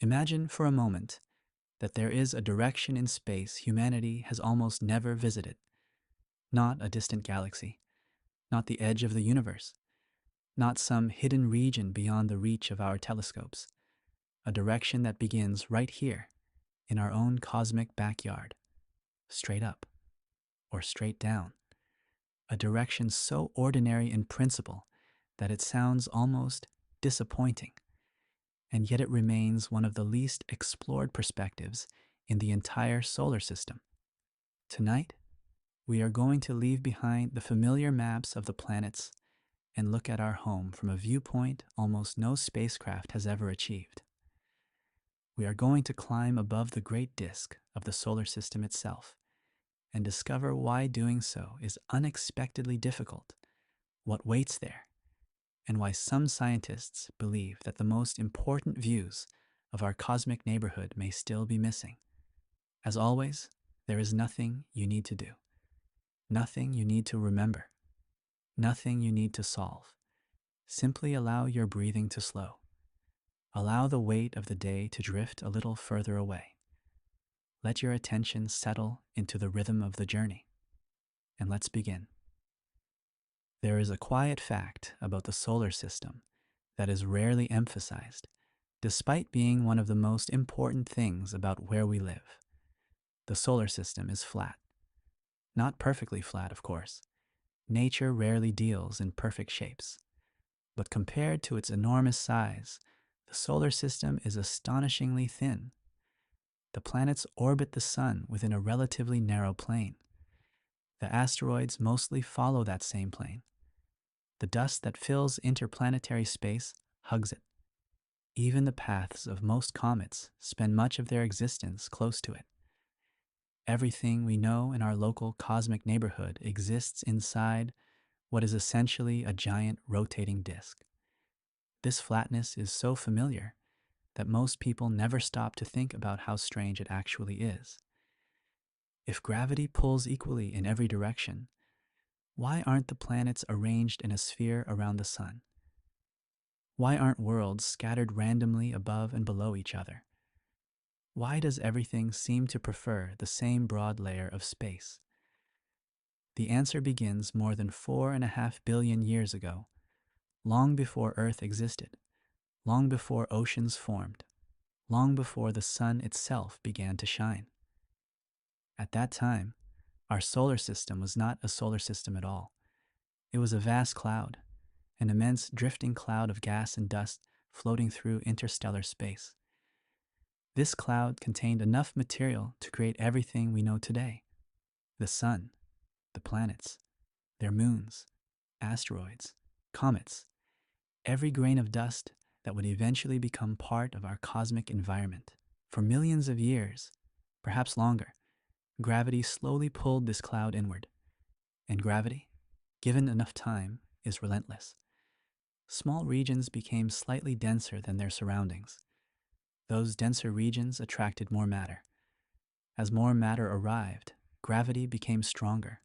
Imagine for a moment that there is a direction in space humanity has almost never visited. Not a distant galaxy, not the edge of the universe, not some hidden region beyond the reach of our telescopes. A direction that begins right here, in our own cosmic backyard, straight up or straight down. A direction so ordinary in principle that it sounds almost disappointing, and yet it remains one of the least explored perspectives in the entire solar system. Tonight, we are going to leave behind the familiar maps of the planets and look at our home from a viewpoint almost no spacecraft has ever achieved. We are going to climb above the great disk of the solar system itself and discover why doing so is unexpectedly difficult, what waits there, and why some scientists believe that the most important views of our cosmic neighborhood may still be missing. As always, there is nothing you need to do, nothing you need to remember, nothing you need to solve. Simply allow your breathing to slow. Allow the weight of the day to drift a little further away. Let your attention settle into the rhythm of the journey. And let's begin. There is a quiet fact about the solar system that is rarely emphasized, despite being one of the most important things about where we live. The solar system is flat. Not perfectly flat, of course. Nature rarely deals in perfect shapes. But compared to its enormous size, the solar system is astonishingly thin. The planets orbit the sun within a relatively narrow plane. The asteroids mostly follow that same plane. The dust that fills interplanetary space hugs it. Even the paths of most comets spend much of their existence close to it. Everything we know in our local cosmic neighborhood exists inside what is essentially a giant rotating disk. This flatness is so familiar that most people never stop to think about how strange it actually is. If gravity pulls equally in every direction, why aren't the planets arranged in a sphere around the sun? Why aren't worlds scattered randomly above and below each other? Why does everything seem to prefer the same broad layer of space? The answer begins more than 4.5 billion years ago, long before Earth existed, long before oceans formed, long before the sun itself began to shine. At that time, our solar system was not a solar system at all. It was a vast cloud, an immense drifting cloud of gas and dust floating through interstellar space. This cloud contained enough material to create everything we know today: the sun, the planets, their moons, asteroids, comets, every grain of dust that would eventually become part of our cosmic environment. For millions of years, perhaps longer, gravity slowly pulled this cloud inward. And gravity, given enough time, is relentless. Small regions became slightly denser than their surroundings. Those denser regions attracted more matter. As more matter arrived, gravity became stronger.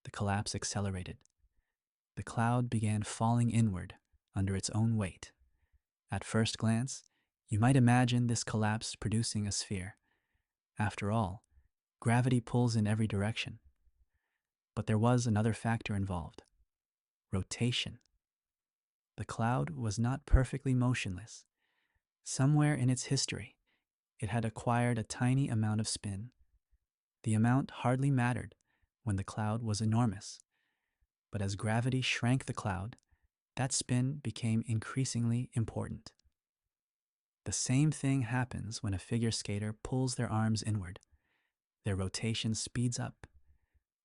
The collapse accelerated. The cloud began falling inward under its own weight. At first glance, you might imagine this collapse producing a sphere. After all, gravity pulls in every direction. But there was another factor involved: rotation. The cloud was not perfectly motionless. Somewhere in its history, it had acquired a tiny amount of spin. The amount hardly mattered when the cloud was enormous. But as gravity shrank the cloud, that spin became increasingly important. The same thing happens when a figure skater pulls their arms inward. Their rotation speeds up.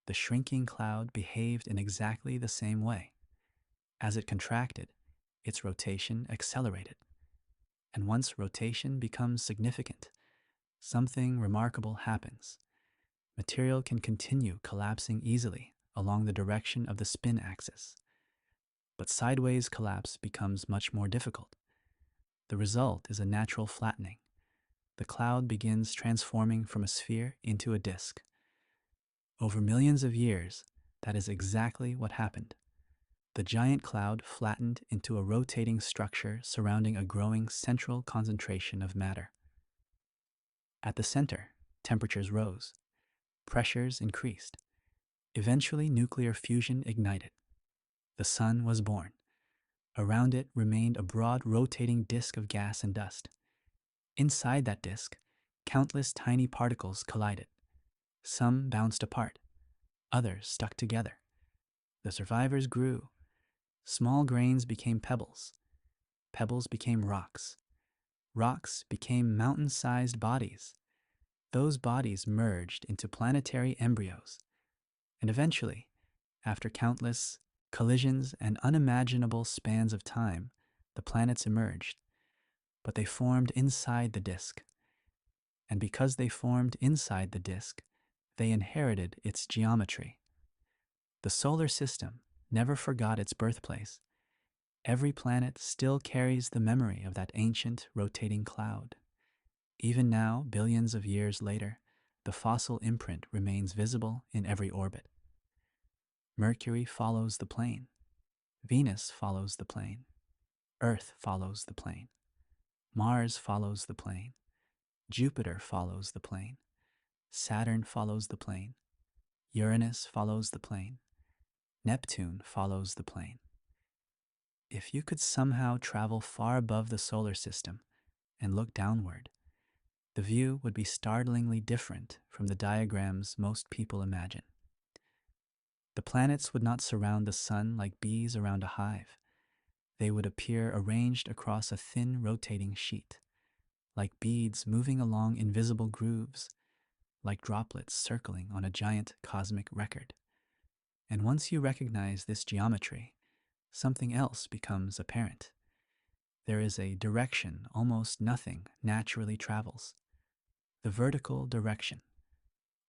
The shrinking cloud behaved in exactly the same way. As it contracted, its rotation accelerated. And once rotation becomes significant, something remarkable happens. Material can continue collapsing easily along the direction of the spin axis. But sideways collapse becomes much more difficult. The result is a natural flattening. The cloud begins transforming from a sphere into a disk. Over millions of years, that is exactly what happened. The giant cloud flattened into a rotating structure surrounding a growing central concentration of matter. At the center, temperatures rose, pressures increased. Eventually, nuclear fusion ignited. The sun was born. Around it remained a broad rotating disk of gas and dust. Inside that disk, countless tiny particles collided. Some bounced apart, others stuck together. The survivors grew. Small grains became pebbles. Pebbles became rocks. Rocks became mountain-sized bodies. Those bodies merged into planetary embryos. And eventually, after countless collisions and unimaginable spans of time, the planets emerged. But they formed inside the disk. And because they formed inside the disk, they inherited its geometry. The solar system never forgot its birthplace. Every planet still carries the memory of that ancient rotating cloud. Even now, billions of years later, the fossil imprint remains visible in every orbit. Mercury follows the plane. Venus follows the plane. Earth follows the plane. Mars follows the plane. Jupiter follows the plane. Saturn follows the plane. Uranus follows the plane. Neptune follows the plane. If you could somehow travel far above the solar system and look downward, the view would be startlingly different from the diagrams most people imagine. The planets would not surround the sun like bees around a hive. They would appear arranged across a thin rotating sheet, like beads moving along invisible grooves, like droplets circling on a giant cosmic record. And once you recognize this geometry, something else becomes apparent. There is a direction almost nothing naturally travels. The vertical direction.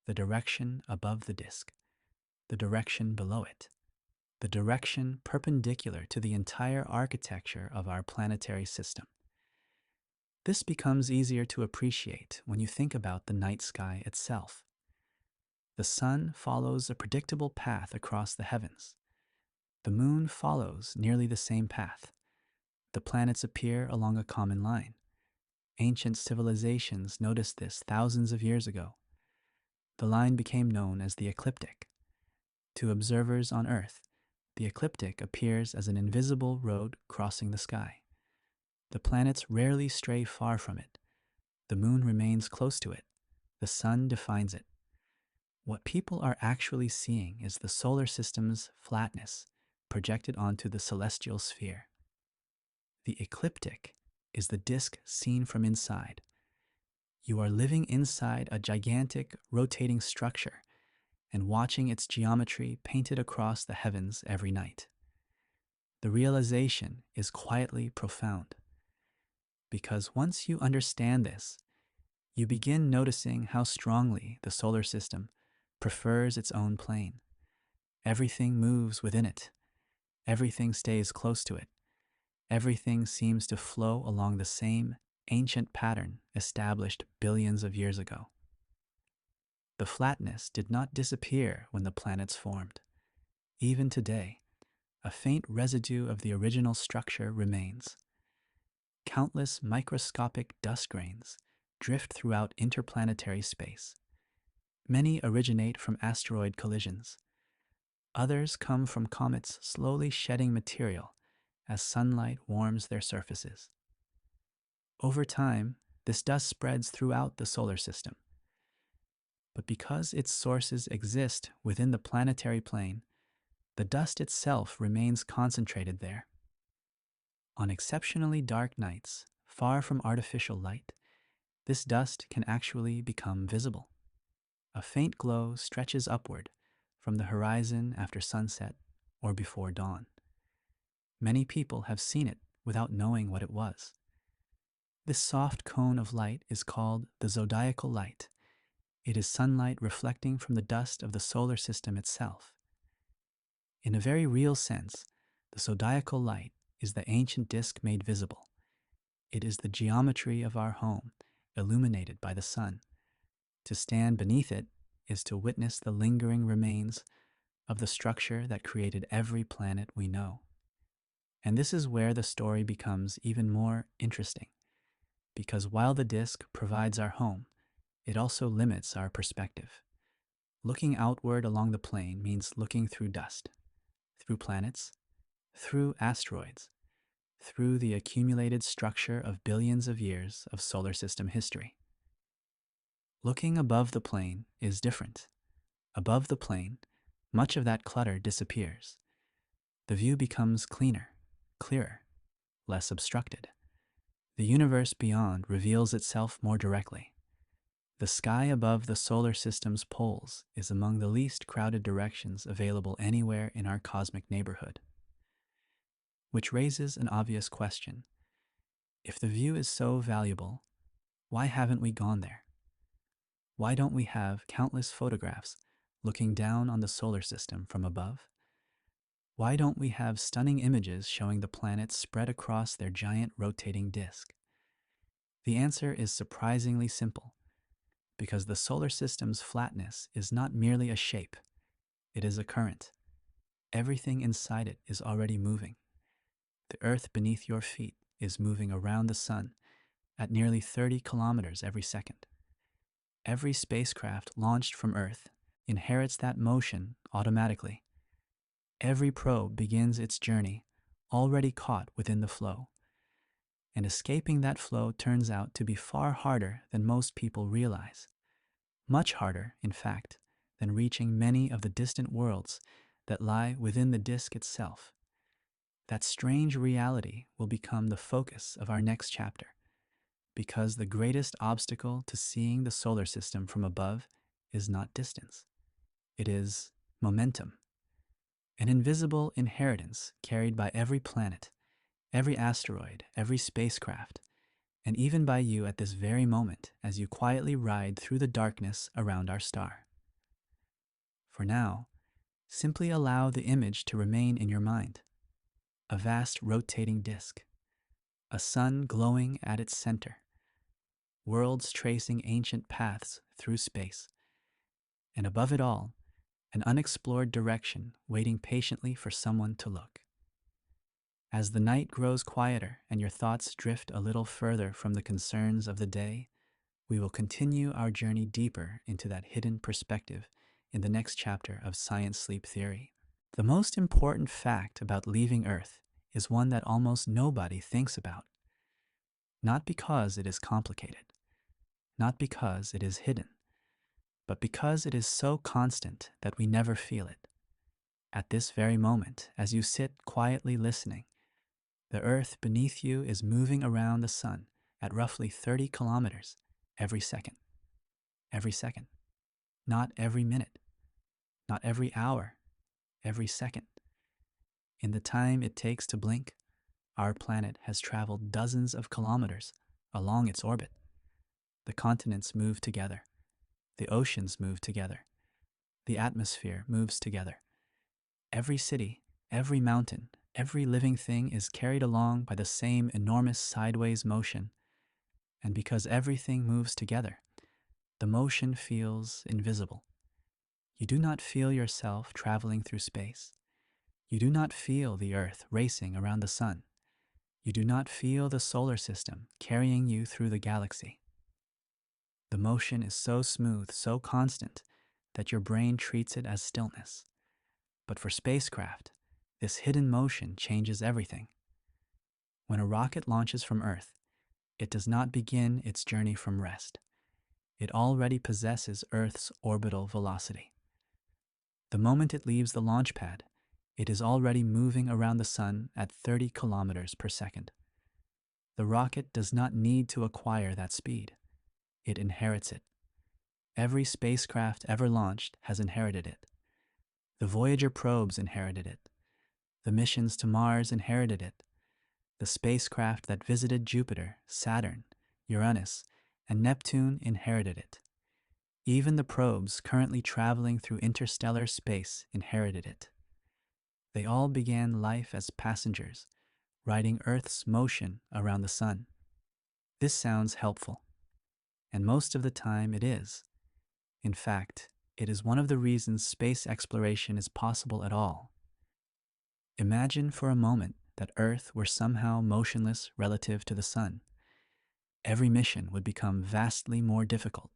The direction above the disk. The direction below it. The direction perpendicular to the entire architecture of our planetary system. This becomes easier to appreciate when you think about the night sky itself. The sun follows a predictable path across the heavens. The moon follows nearly the same path. The planets appear along a common line. Ancient civilizations noticed this thousands of years ago. The line became known as the ecliptic. To observers on Earth, the ecliptic appears as an invisible road crossing the sky. The planets rarely stray far from it. The moon remains close to it. The sun defines it. What people are actually seeing is the solar system's flatness projected onto the celestial sphere. The ecliptic is the disk seen from inside. You are living inside a gigantic, rotating structure and watching its geometry painted across the heavens every night. The realization is quietly profound, because once you understand this, you begin noticing how strongly the solar system prefers its own plane. Everything moves within it. Everything stays close to it. Everything seems to flow along the same ancient pattern established billions of years ago. The flatness did not disappear when the planets formed. Even today, a faint residue of the original structure remains. Countless microscopic dust grains drift throughout interplanetary space. Many originate from asteroid collisions. Others come from comets slowly shedding material as sunlight warms their surfaces. Over time, this dust spreads throughout the solar system. But because its sources exist within the planetary plane, the dust itself remains concentrated there. On exceptionally dark nights, far from artificial light, this dust can actually become visible. A faint glow stretches upward from the horizon after sunset or before dawn. Many people have seen it without knowing what it was. This soft cone of light is called the zodiacal light. It is sunlight reflecting from the dust of the solar system itself. In a very real sense, the zodiacal light is the ancient disk made visible. It is the geometry of our home, illuminated by the sun. To stand beneath it is to witness the lingering remains of the structure that created every planet we know. And this is where the story becomes even more interesting, because while the disk provides our home, it also limits our perspective. Looking outward along the plane means looking through dust, through planets, through asteroids, through the accumulated structure of billions of years of solar system history. Looking above the plane is different. Above the plane, much of that clutter disappears. The view becomes cleaner, clearer, less obstructed. The universe beyond reveals itself more directly. The sky above the solar system's poles is among the least crowded directions available anywhere in our cosmic neighborhood. Which raises an obvious question. If the view is so valuable, why haven't we gone there? Why don't we have countless photographs looking down on the solar system from above? Why don't we have stunning images showing the planets spread across their giant rotating disk? The answer is surprisingly simple, because the solar system's flatness is not merely a shape, it is a current. Everything inside it is already moving. The Earth beneath your feet is moving around the sun at nearly 30 kilometers every second. Every spacecraft launched from Earth inherits that motion automatically. Every probe begins its journey already caught within the flow. And escaping that flow turns out to be far harder than most people realize. Much harder, in fact, than reaching many of the distant worlds that lie within the disk itself. That strange reality will become the focus of our next chapter, because the greatest obstacle to seeing the solar system from above is not distance. It is momentum, an invisible inheritance carried by every planet, every asteroid, every spacecraft, and even by you at this very moment as you quietly ride through the darkness around our star. For now, simply allow the image to remain in your mind. A vast rotating disk, a sun glowing at its center, worlds tracing ancient paths through space, and above it all, an unexplored direction waiting patiently for someone to look. As the night grows quieter and your thoughts drift a little further from the concerns of the day, we will continue our journey deeper into that hidden perspective in the next chapter of Science Sleep Theory. The most important fact about leaving Earth is one that almost nobody thinks about. Not because it is complicated, not because it is hidden, but because it is so constant that we never feel it. At this very moment, as you sit quietly listening, the Earth beneath you is moving around the sun at roughly 30 kilometers every second. Every second. Not every minute. Not every hour. Every second. In the time it takes to blink, our planet has traveled dozens of kilometers along its orbit. The continents move together. The oceans move together. The atmosphere moves together. Every city, every mountain, every living thing is carried along by the same enormous sideways motion. And because everything moves together, the motion feels invisible. You do not feel yourself traveling through space. You do not feel the Earth racing around the sun. You do not feel the solar system carrying you through the galaxy. The motion is so smooth, so constant, that your brain treats it as stillness. But for spacecraft, this hidden motion changes everything. When a rocket launches from Earth, it does not begin its journey from rest. It already possesses Earth's orbital velocity. The moment it leaves the launch pad, it is already moving around the sun at 30 kilometers per second. The rocket does not need to acquire that speed. It inherits it. Every spacecraft ever launched has inherited it. The Voyager probes inherited it. The missions to Mars inherited it. The spacecraft that visited Jupiter, Saturn, Uranus, and Neptune inherited it. Even the probes currently traveling through interstellar space inherited it. They all began life as passengers, riding Earth's motion around the sun. This sounds helpful, and most of the time it is. In fact, It is one of the reasons space exploration is possible at all. Imagine for a moment that Earth were somehow motionless relative to the Sun. Every mission would become vastly more difficult.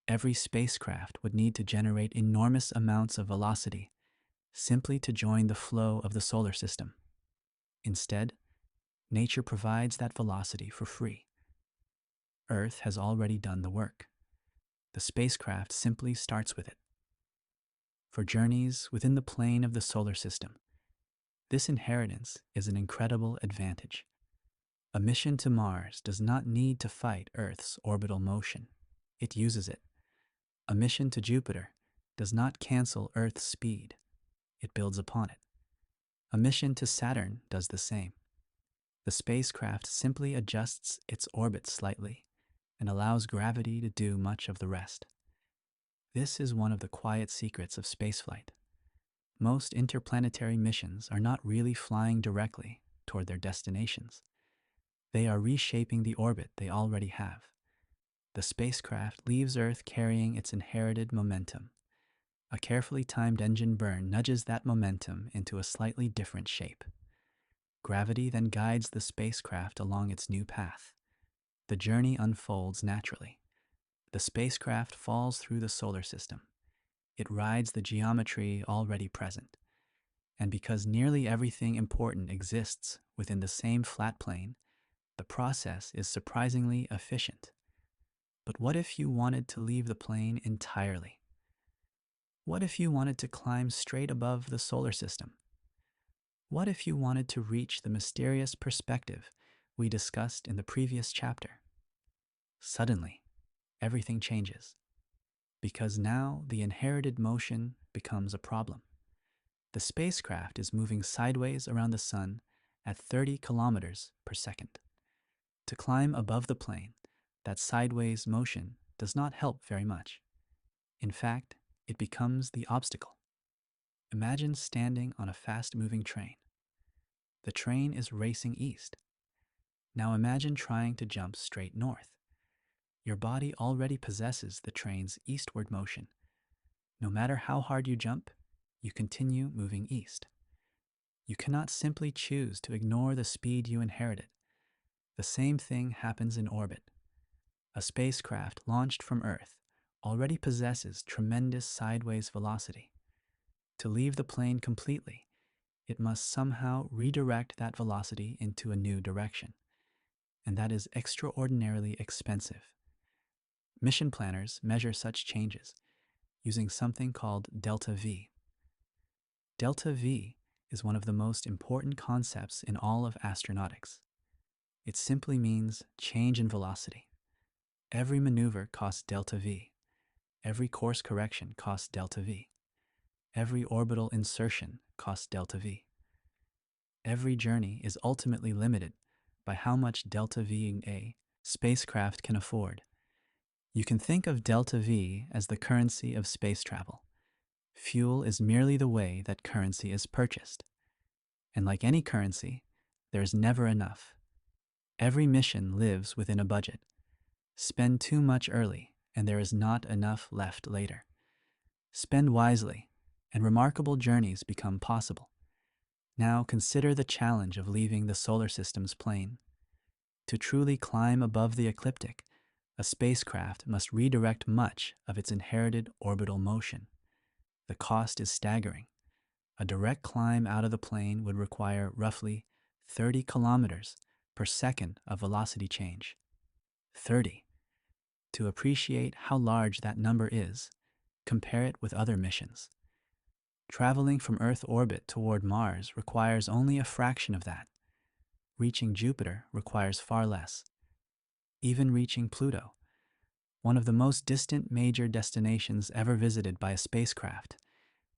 Every spacecraft would need to generate enormous amounts of velocity simply to join the flow of the solar system. Instead, nature provides that velocity for free. Earth has already done the work. The spacecraft simply starts with it. For journeys within the plane of the solar system, this inheritance is an incredible advantage. A mission to Mars does not need to fight Earth's orbital motion. It uses it. A mission to Jupiter does not cancel Earth's speed. It builds upon it. A mission to Saturn does the same. The spacecraft simply adjusts its orbit slightly and allows gravity to do much of the rest. This is one of the quiet secrets of spaceflight. Most interplanetary missions are not really flying directly toward their destinations. They are reshaping the orbit they already have. The spacecraft leaves Earth carrying its inherited momentum. A carefully timed engine burn nudges that momentum into a slightly different shape. Gravity then guides the spacecraft along its new path. The journey unfolds naturally. The spacecraft falls through the solar system. It rides the geometry already present. And because nearly everything important exists within the same flat plane, the process is surprisingly efficient. But what if you wanted to leave the plane entirely? What if you wanted to climb straight above the solar system? What if you wanted to reach the mysterious perspective we discussed in the previous chapter? Suddenly, everything changes, because now the inherited motion becomes a problem. The spacecraft is moving sideways around the Sun at 30 kilometers per second. To climb above the plane, that sideways motion does not help very much. In fact, it becomes the obstacle. Imagine standing on a fast-moving train. The train is racing east. Now imagine trying to jump straight north. Your body already possesses the train's eastward motion. No matter how hard you jump, you continue moving east. You cannot simply choose to ignore the speed you inherited. The same thing happens in orbit. A spacecraft launched from Earth already possesses tremendous sideways velocity. To leave the plane completely, it must somehow redirect that velocity into a new direction, and that is extraordinarily expensive. Mission planners measure such changes using something called delta V. Delta V is one of the most important concepts in all of astronautics. It simply means change in velocity. Every maneuver costs delta V. Every course correction costs delta V. Every orbital insertion costs delta V. Every journey is ultimately limited by how much delta V a spacecraft can afford. You can think of delta V as the currency of space travel. Fuel is merely the way that currency is purchased. And like any currency, there is never enough. Every mission lives within a budget. Spend too much early, and there is not enough left later. Spend wisely, and remarkable journeys become possible. Now consider the challenge of leaving the solar system's plane. To truly climb above the ecliptic, a spacecraft must redirect much of its inherited orbital motion. The cost is staggering. A direct climb out of the plane would require roughly 30 kilometers per second of velocity change. 30. To appreciate how large that number is, compare it with other missions. Traveling from Earth orbit toward Mars requires only a fraction of that. Reaching Jupiter requires far less. Even reaching Pluto, one of the most distant major destinations ever visited by a spacecraft,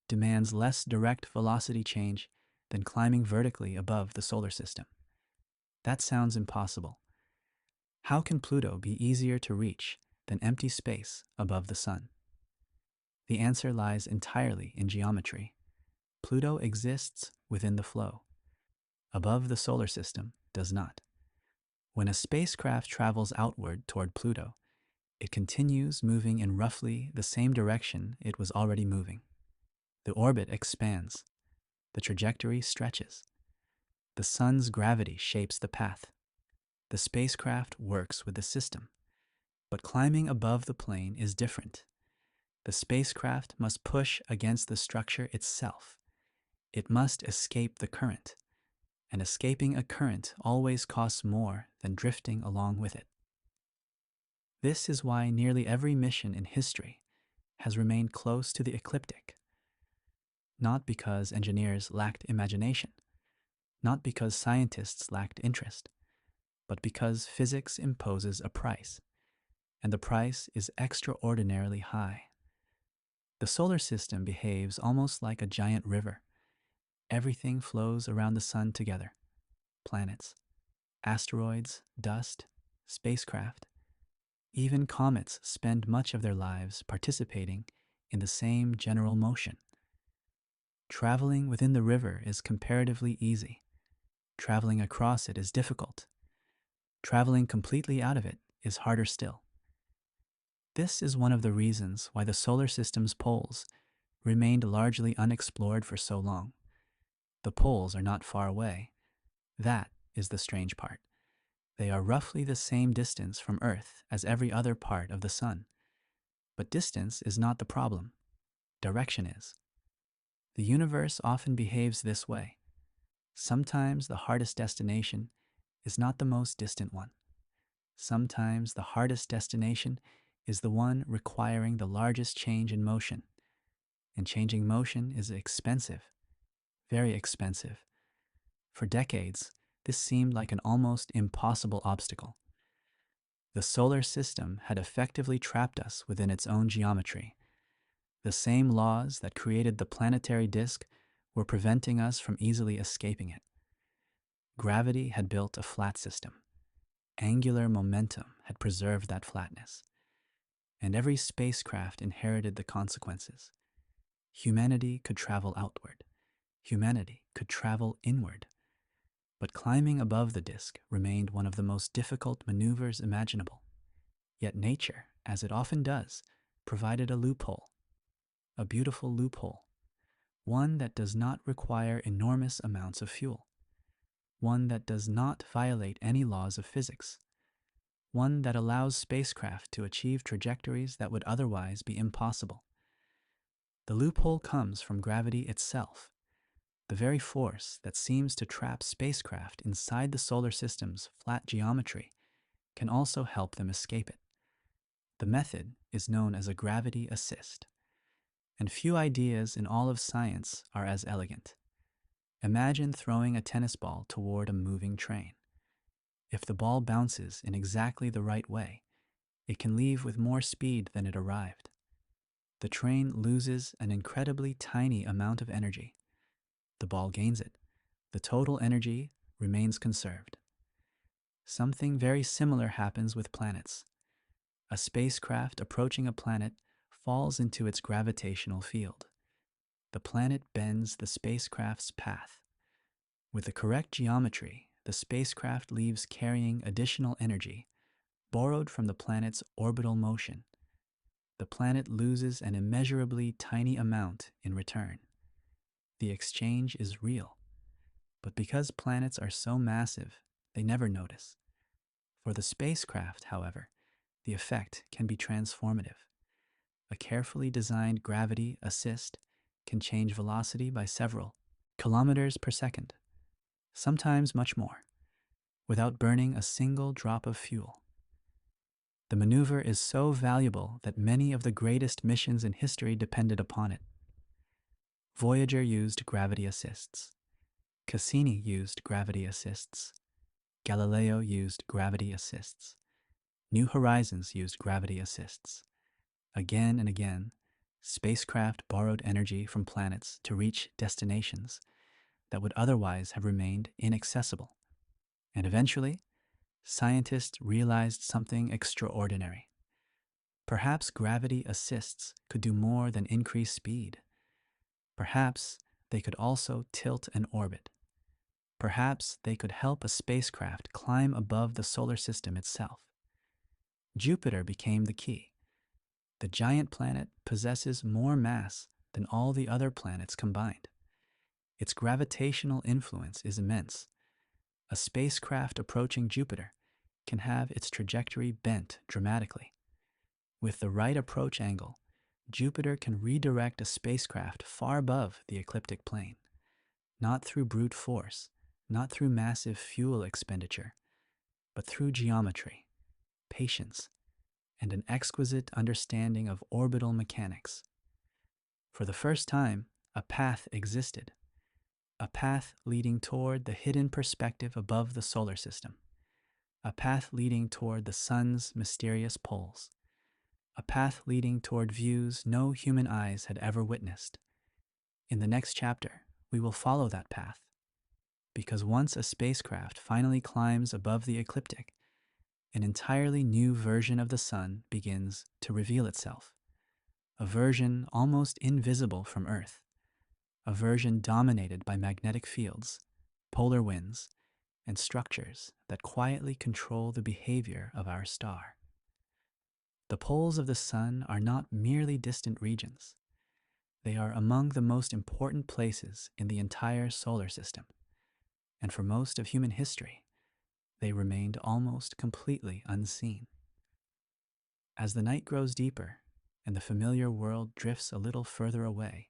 demands less direct velocity change than climbing vertically above the solar system. That sounds impossible. How can Pluto be easier to reach than empty space above the Sun? The answer lies entirely in geometry. Pluto exists within the flow. Above the solar system does not. When a spacecraft travels outward toward Pluto, It continues moving in roughly the same direction it was already moving. The orbit expands. The trajectory stretches. The sun's gravity shapes the path. The spacecraft works with the system. But climbing above the plane is different. The spacecraft must push against the structure itself. It must escape the current. And escaping a current always costs more than drifting along with it. This is why nearly every mission in history has remained close to the ecliptic. Not because engineers lacked imagination, not because scientists lacked interest, but because physics imposes a price, and the price is extraordinarily high. The solar system behaves almost like a giant river. Everything flows around the sun together. Planets, asteroids, dust, spacecraft. Even comets spend much of their lives participating in the same general motion. Traveling within the river is comparatively easy. Traveling across it is difficult. Traveling completely out of it is harder still. This is one of the reasons why the solar system's poles remained largely unexplored for so long. The poles are not far away. That is the strange part. They are roughly the same distance from Earth as every other part of the sun. But distance is not the problem. Direction is. The universe often behaves this way. Sometimes the hardest destination is not the most distant one. Sometimes the hardest destination is the one requiring the largest change in motion. And changing motion is expensive, very expensive. For decades, this seemed like an almost impossible obstacle. The solar system had effectively trapped us within its own geometry. The same laws that created the planetary disk were preventing us from easily escaping it. Gravity had built a flat system. Angular momentum had preserved that flatness. And every spacecraft inherited the consequences. Humanity could travel outward. Humanity could travel inward. But climbing above the disk remained one of the most difficult maneuvers imaginable. Yet nature, as it often does, provided a loophole. A beautiful loophole. One that does not require enormous amounts of fuel. One that does not violate any laws of physics. One that allows spacecraft to achieve trajectories that would otherwise be impossible. The loophole comes from gravity itself. The very force that seems to trap spacecraft inside the solar system's flat geometry can also help them escape it. The method is known as a gravity assist. And few ideas in all of science are as elegant. Imagine throwing a tennis ball toward a moving train. If the ball bounces in exactly the right way, it can leave with more speed than it arrived. The train loses an incredibly tiny amount of energy. The ball gains it. The total energy remains conserved. Something very similar happens with planets. A spacecraft approaching a planet falls into its gravitational field. The planet bends the spacecraft's path. With the correct geometry, the spacecraft leaves carrying additional energy, borrowed from the planet's orbital motion. The planet loses an immeasurably tiny amount in return. The exchange is real. But because planets are so massive, they never notice. For the spacecraft, however, the effect can be transformative. A carefully designed gravity assist can change velocity by several kilometers per second, sometimes much more, without burning a single drop of fuel. The maneuver is so valuable that many of the greatest missions in history depended upon it. Voyager used gravity assists. Cassini used gravity assists. Galileo used gravity assists. New Horizons used gravity assists. Again and again, spacecraft borrowed energy from planets to reach destinations that would otherwise have remained inaccessible. And eventually, scientists realized something extraordinary. Perhaps gravity assists could do more than increase speed. Perhaps they could also tilt an orbit. Perhaps they could help a spacecraft climb above the solar system itself. Jupiter became the key. The giant planet possesses more mass than all the other planets combined. Its gravitational influence is immense. A spacecraft approaching Jupiter can have its trajectory bent dramatically. With the right approach angle, Jupiter can redirect a spacecraft far above the ecliptic plane, not through brute force, not through massive fuel expenditure, but through geometry, patience, and an exquisite understanding of orbital mechanics. For the first time, a path existed, a path leading toward the hidden perspective above the solar system, a path leading toward the sun's mysterious poles, a path leading toward views no human eyes had ever witnessed. In the next chapter, we will follow that path, because once a spacecraft finally climbs above the ecliptic, an entirely new version of the sun begins to reveal itself, a version almost invisible from Earth, a version dominated by magnetic fields, polar winds, and structures that quietly control the behavior of our star. The poles of the sun are not merely distant regions. They are among the most important places in the entire solar system, and for most of human history, they remained almost completely unseen. As the night grows deeper and the familiar world drifts a little further away,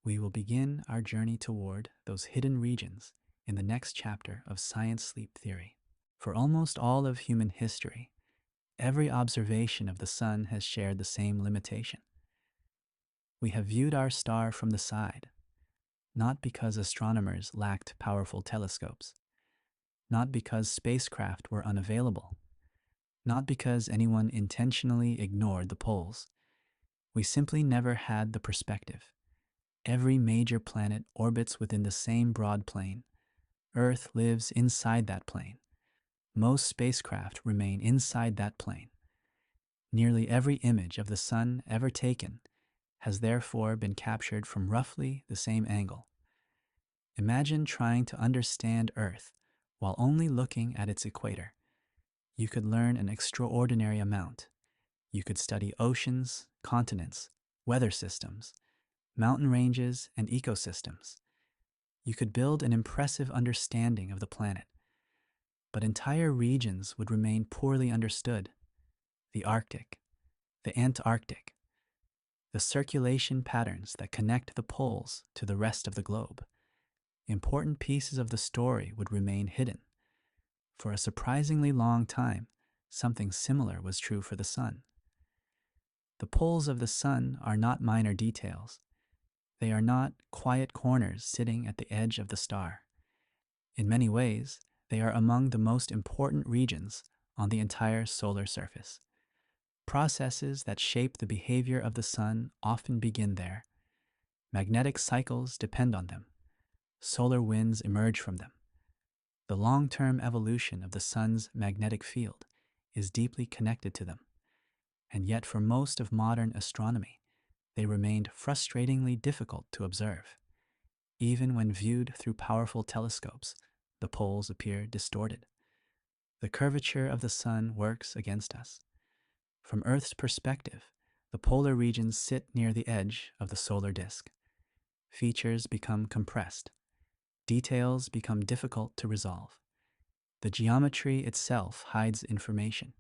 we will begin our journey toward those hidden regions in the next chapter of Science Sleep Theory. For almost all of human history, every observation of the sun has shared the same limitation. We have viewed our star from the side, not because astronomers lacked powerful telescopes, not because spacecraft were unavailable, not because anyone intentionally ignored the poles. We simply never had the perspective. Every major planet orbits within the same broad plane. Earth lives inside that plane. Most spacecraft remain inside that plane. Nearly every image of the sun ever taken has therefore been captured from roughly the same angle. Imagine trying to understand Earth while only looking at its equator. You could learn an extraordinary amount. You could study oceans, continents, weather systems, mountain ranges, and ecosystems. You could build an impressive understanding of the planet. But entire regions would remain poorly understood. The Arctic, the Antarctic, the circulation patterns that connect the poles to the rest of the globe. Important pieces of the story would remain hidden. For a surprisingly long time, something similar was true for the sun. The poles of the sun are not minor details. They are not quiet corners sitting at the edge of the star. In many ways, they are among the most important regions on the entire solar surface. Processes that shape the behavior of the sun often begin there. Magnetic cycles depend on them. Solar winds emerge from them. The long-term evolution of the sun's magnetic field is deeply connected to them. And yet for most of modern astronomy, they remained frustratingly difficult to observe. Even when viewed through powerful telescopes, the poles appear distorted. The curvature of the sun works against us. From Earth's perspective, the polar regions sit near the edge of the solar disk. Features become compressed. Details become difficult to resolve. The geometry itself hides information.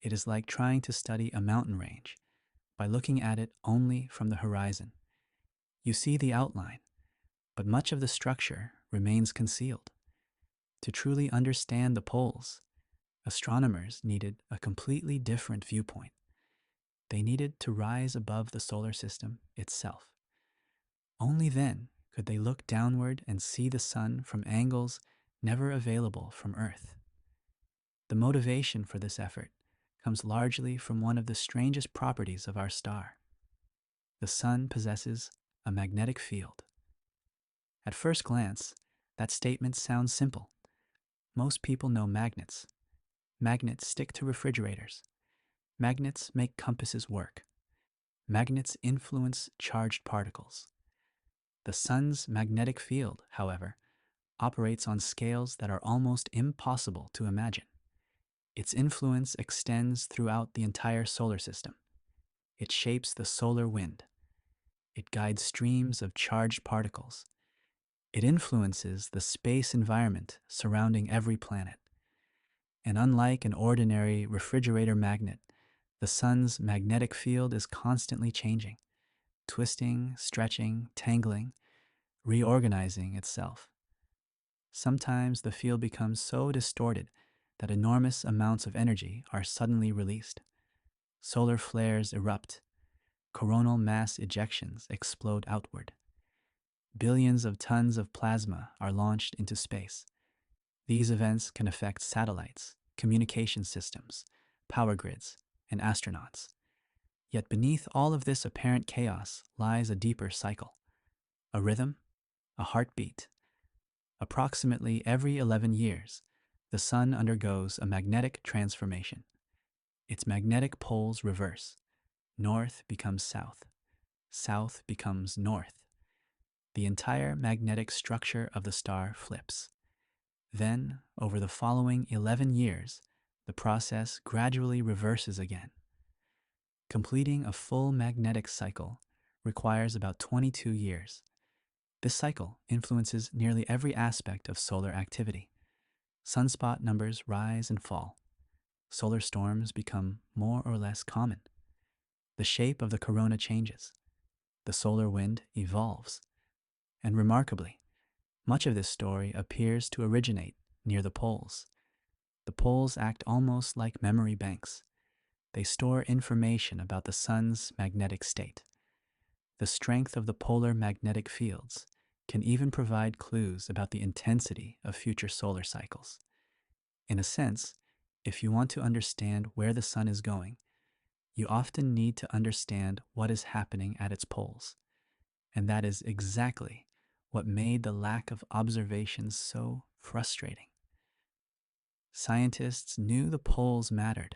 It is like trying to study a mountain range by looking at it only from the horizon. You see the outline, but much of the structure remains concealed. To truly understand the poles, astronomers needed a completely different viewpoint. They needed to rise above the solar system itself. Only then could they look downward and see the sun from angles never available from Earth. The motivation for this effort comes largely from one of the strangest properties of our star. The sun possesses a magnetic field. At first glance, that statement sounds simple. Most people know magnets. Magnets stick to refrigerators. Magnets make compasses work. Magnets influence charged particles. The sun's magnetic field, however, operates on scales that are almost impossible to imagine. Its influence extends throughout the entire solar system. It shapes the solar wind. It guides streams of charged particles. It influences the space environment surrounding every planet. And unlike an ordinary refrigerator magnet, the sun's magnetic field is constantly changing, twisting, stretching, tangling, reorganizing itself. Sometimes the field becomes so distorted that enormous amounts of energy are suddenly released. Solar flares erupt. Coronal mass ejections explode outward. Billions of tons of plasma are launched into space. These events can affect satellites, communication systems, power grids, and astronauts. Yet beneath all of this apparent chaos lies a deeper cycle, a rhythm, a heartbeat. Approximately every 11 years, the sun undergoes a magnetic transformation. Its magnetic poles reverse. North becomes south. South becomes north. The entire magnetic structure of the star flips. Then, over the following 11 years, the process gradually reverses again. Completing a full magnetic cycle requires about 22 years. This cycle influences nearly every aspect of solar activity. Sunspot numbers rise and fall. Solar storms become more or less common. The shape of the corona changes. The solar wind evolves. And remarkably, much of this story appears to originate near the poles. The poles act almost like memory banks. They store information about the sun's magnetic state. The strength of the polar magnetic fields can even provide clues about the intensity of future solar cycles. In a sense, if you want to understand where the sun is going, you often need to understand what is happening at its poles. And that is exactly what made the lack of observations so frustrating. Scientists knew the poles mattered.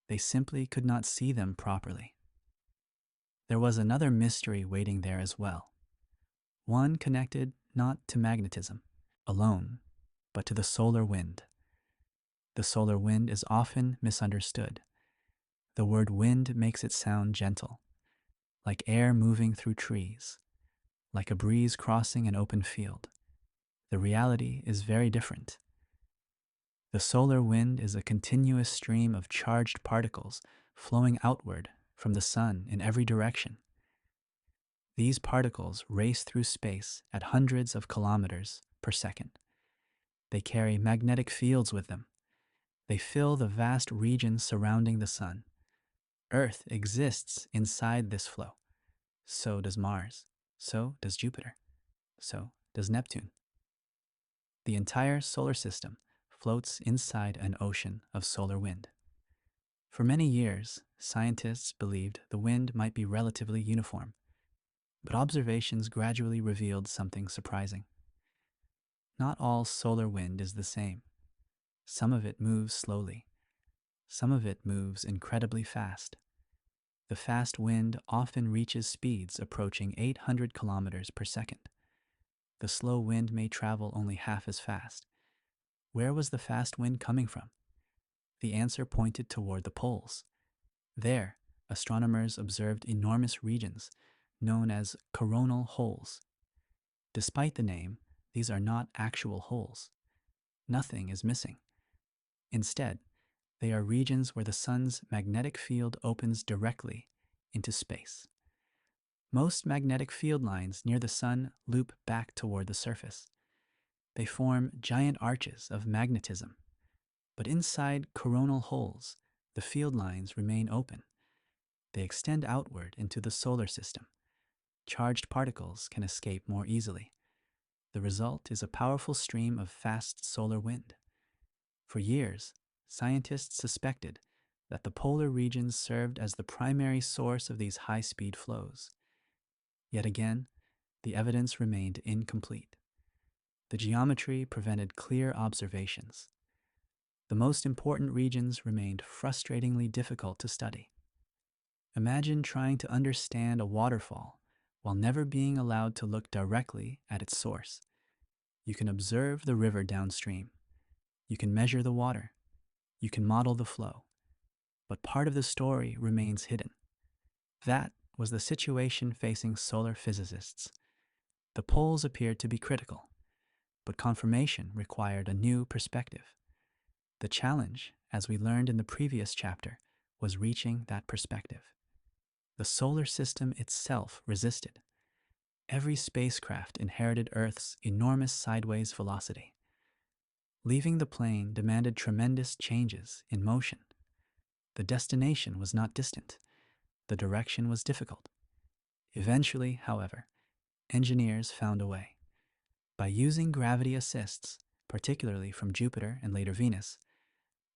They simply could not see them properly. There was another mystery waiting there as well. One connected not to magnetism alone, but to the solar wind. The solar wind is often misunderstood. The word wind makes it sound gentle, like air moving through trees, like a breeze crossing an open field. The reality is very different. The solar wind is a continuous stream of charged particles flowing outward from the sun in every direction. These particles race through space at hundreds of kilometers per second. They carry magnetic fields with them. They fill the vast region surrounding the sun. Earth exists inside this flow. So does Mars. So does Jupiter. So does Neptune. The entire solar system floats inside an ocean of solar wind. For many years, scientists believed the wind might be relatively uniform, but observations gradually revealed something surprising. Not all solar wind is the same. Some of it moves slowly. Some of it moves incredibly fast. The fast wind often reaches speeds approaching 800 kilometers per second. The slow wind may travel only half as fast. Where was the fast wind coming from? The answer pointed toward the poles. There, astronomers observed enormous regions known as coronal holes. Despite the name, these are not actual holes. Nothing is missing. Instead, they are regions where the sun's magnetic field opens directly into space. Most magnetic field lines near the sun loop back toward the surface. They form giant arches of magnetism. But inside coronal holes, the field lines remain open. They extend outward into the solar system. Charged particles can escape more easily. The result is a powerful stream of fast solar wind. For years, scientists suspected that the polar regions served as the primary source of these high-speed flows. Yet again, the evidence remained incomplete. The geometry prevented clear observations. The most important regions remained frustratingly difficult to study. Imagine trying to understand a waterfall while never being allowed to look directly at its source. You can observe the river downstream. You can measure the water. You can model the flow, but part of the story remains hidden. That was the situation facing solar physicists. The poles appeared to be critical, but confirmation required a new perspective. The challenge, as we learned in the previous chapter, was reaching that perspective. The solar system itself resisted. Every spacecraft inherited Earth's enormous sideways velocity. Leaving the plane demanded tremendous changes in motion. The destination was not distant. The direction was difficult. Eventually, however, engineers found a way. By using gravity assists, particularly from Jupiter and later Venus,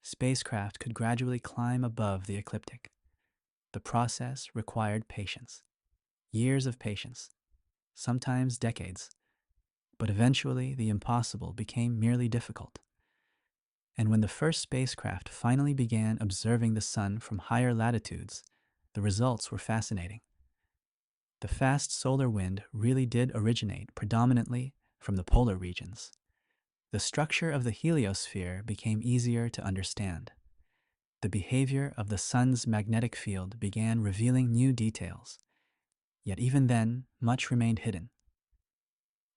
spacecraft could gradually climb above the ecliptic. The process required patience. Years of patience, sometimes decades, but eventually the impossible became merely difficult. And when the first spacecraft finally began observing the sun from higher latitudes, the results were fascinating. The fast solar wind really did originate predominantly from the polar regions. The structure of the heliosphere became easier to understand. The behavior of the sun's magnetic field began revealing new details. Yet even then, much remained hidden.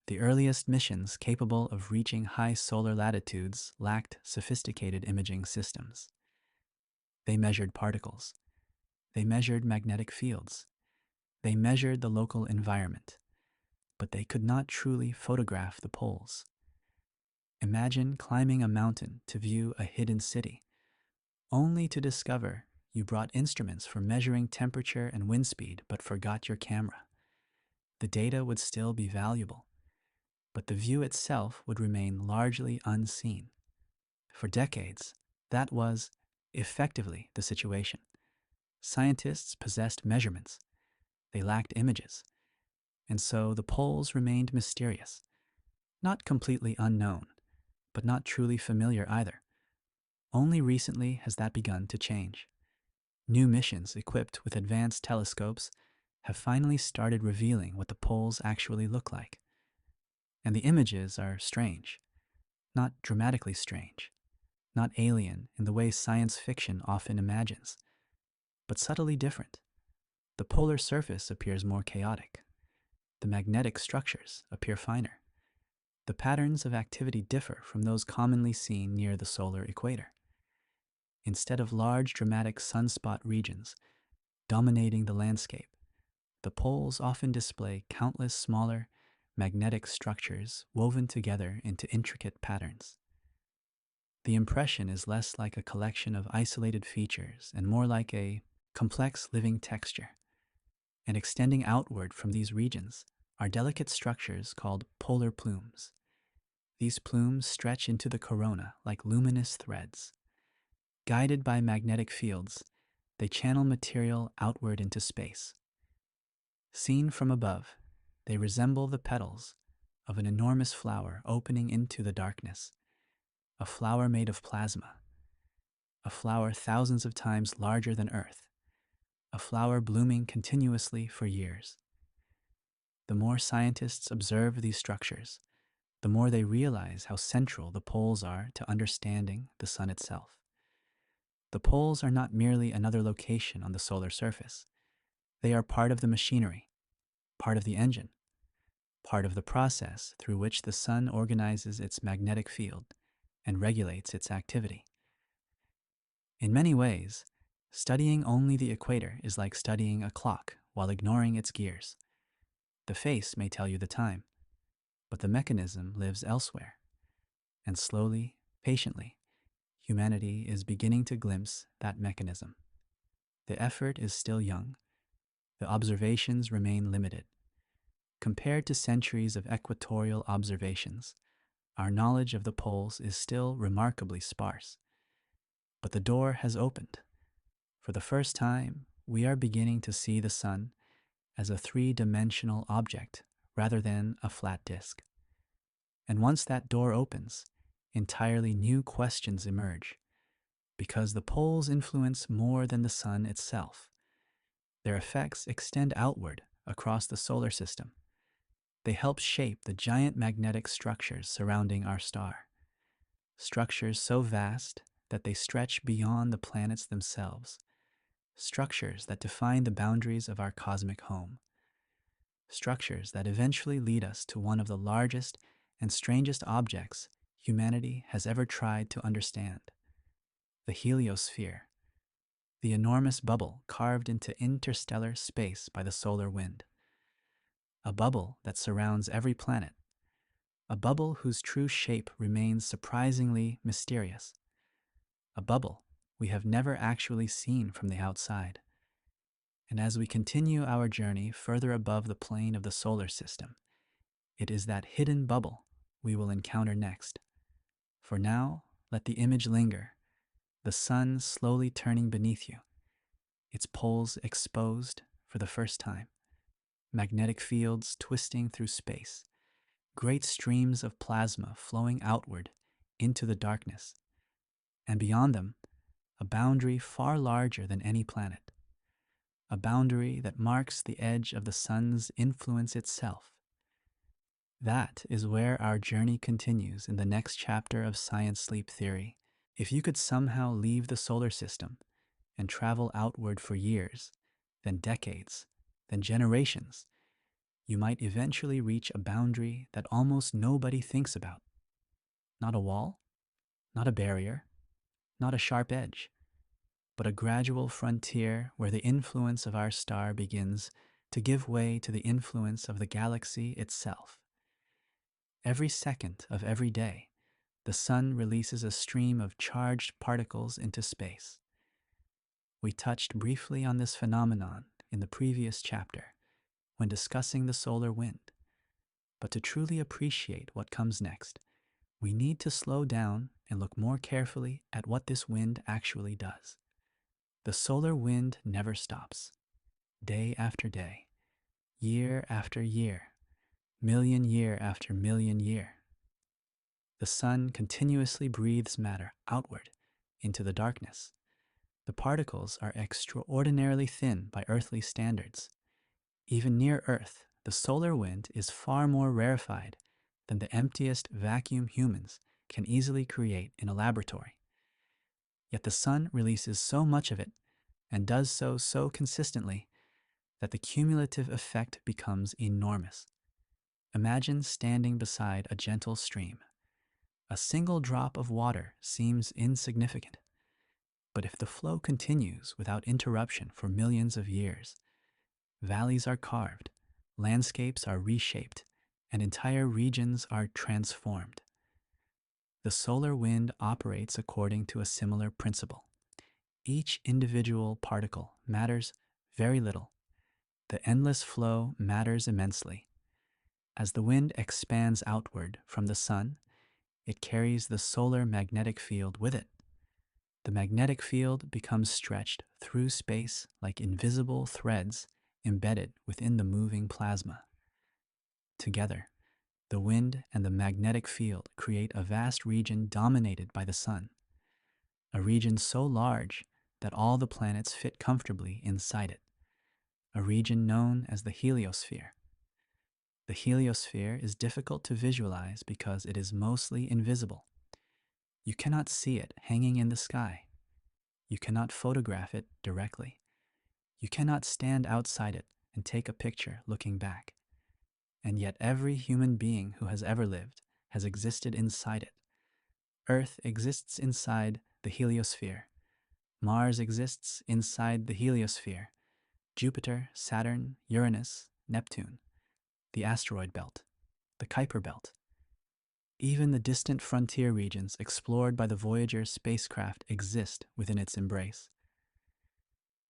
The earliest missions capable of reaching high solar latitudes lacked sophisticated imaging systems. They measured particles. They measured magnetic fields. They measured the local environment. But they could not truly photograph the poles. Imagine climbing a mountain to view a hidden city, only to discover you brought instruments for measuring temperature and wind speed but forgot your camera. The data would still be valuable, but the view itself would remain largely unseen. For decades, that was effectively the situation. Scientists possessed measurements. They lacked images. And so the poles remained mysterious, not completely unknown, but not truly familiar either. Only recently has that begun to change. New missions equipped with advanced telescopes have finally started revealing what the poles actually look like. And the images are strange, not dramatically strange, not alien in the way science fiction often imagines, but subtly different. The polar surface appears more chaotic. The magnetic structures appear finer. The patterns of activity differ from those commonly seen near the solar equator. Instead of large dramatic sunspot regions dominating the landscape, the poles often display countless smaller magnetic structures woven together into intricate patterns. The impression is less like a collection of isolated features and more like a complex living texture. And extending outward from these regions are delicate structures called polar plumes. These plumes stretch into the corona like luminous threads. Guided by magnetic fields, they channel material outward into space. Seen from above, they resemble the petals of an enormous flower opening into the darkness, a flower made of plasma, a flower thousands of times larger than Earth, a flower blooming continuously for years. The more scientists observe these structures, the more they realize how central the poles are to understanding the sun itself. The poles are not merely another location on the solar surface. They are part of the machinery, part of the engine, part of the process through which the sun organizes its magnetic field and regulates its activity. In many ways, studying only the equator is like studying a clock while ignoring its gears. The face may tell you the time, but the mechanism lives elsewhere. And slowly, patiently, humanity is beginning to glimpse that mechanism. The effort is still young. The observations remain limited. Compared to centuries of equatorial observations, our knowledge of the poles is still remarkably sparse. But the door has opened. For the first time, we are beginning to see the sun as a three-dimensional object rather than a flat disk. And once that door opens, entirely new questions emerge, because the poles influence more than the sun itself. Their effects extend outward across the solar system. They help shape the giant magnetic structures surrounding our star. Structures so vast that they stretch beyond the planets themselves, structures that define the boundaries of our cosmic home, structures that eventually lead us to one of the largest and strangest objects humanity has ever tried to understand: the heliosphere, the enormous bubble carved into interstellar space by the solar wind. A bubble that surrounds every planet, a bubble whose true shape remains surprisingly mysterious, a bubble we have never actually seen from the outside. And as we continue our journey further above the plane of the solar system, it is that hidden bubble we will encounter next. For now, let the image linger, the sun slowly turning beneath you, its poles exposed for the first time, magnetic fields twisting through space, great streams of plasma flowing outward into the darkness, and beyond them, a boundary far larger than any planet, a boundary that marks the edge of the sun's influence itself. That is where our journey continues in the next chapter of Science Sleep Theory. If you could somehow leave the solar system and travel outward for years, then decades, then generations, you might eventually reach a boundary that almost nobody thinks about. Not a wall, not a barrier, not a sharp edge, but a gradual frontier where the influence of our star begins to give way to the influence of the galaxy itself. Every second of every day, the sun releases a stream of charged particles into space. We touched briefly on this phenomenon in the previous chapter when discussing the solar wind. But to truly appreciate what comes next, we need to slow down and look more carefully at what this wind actually does. The solar wind never stops. Day after day, year after year, million year after million year. The sun continuously breathes matter outward into the darkness. The particles are extraordinarily thin by earthly standards. Even near Earth, the solar wind is far more rarefied than the emptiest vacuum humans can easily create in a laboratory. Yet the sun releases so much of it and does so consistently that the cumulative effect becomes enormous. Imagine standing beside a gentle stream. A single drop of water seems insignificant, but if the flow continues without interruption for millions of years, valleys are carved, landscapes are reshaped, and entire regions are transformed. The solar wind operates according to a similar principle. Each individual particle matters very little. The endless flow matters immensely. As the wind expands outward from the sun, it carries the solar magnetic field with it. The magnetic field becomes stretched through space like invisible threads embedded within the moving plasma. Together, the wind and the magnetic field create a vast region dominated by the sun, a region so large that all the planets fit comfortably inside it, a region known as the heliosphere. The heliosphere is difficult to visualize because it is mostly invisible. You cannot see it hanging in the sky. You cannot photograph it directly. You cannot stand outside it and take a picture looking back. And yet every human being who has ever lived has existed inside it. Earth exists inside the heliosphere. Mars exists inside the heliosphere. Jupiter, Saturn, Uranus, Neptune, the asteroid belt, the Kuiper belt. Even the distant frontier regions explored by the Voyager spacecraft exist within its embrace.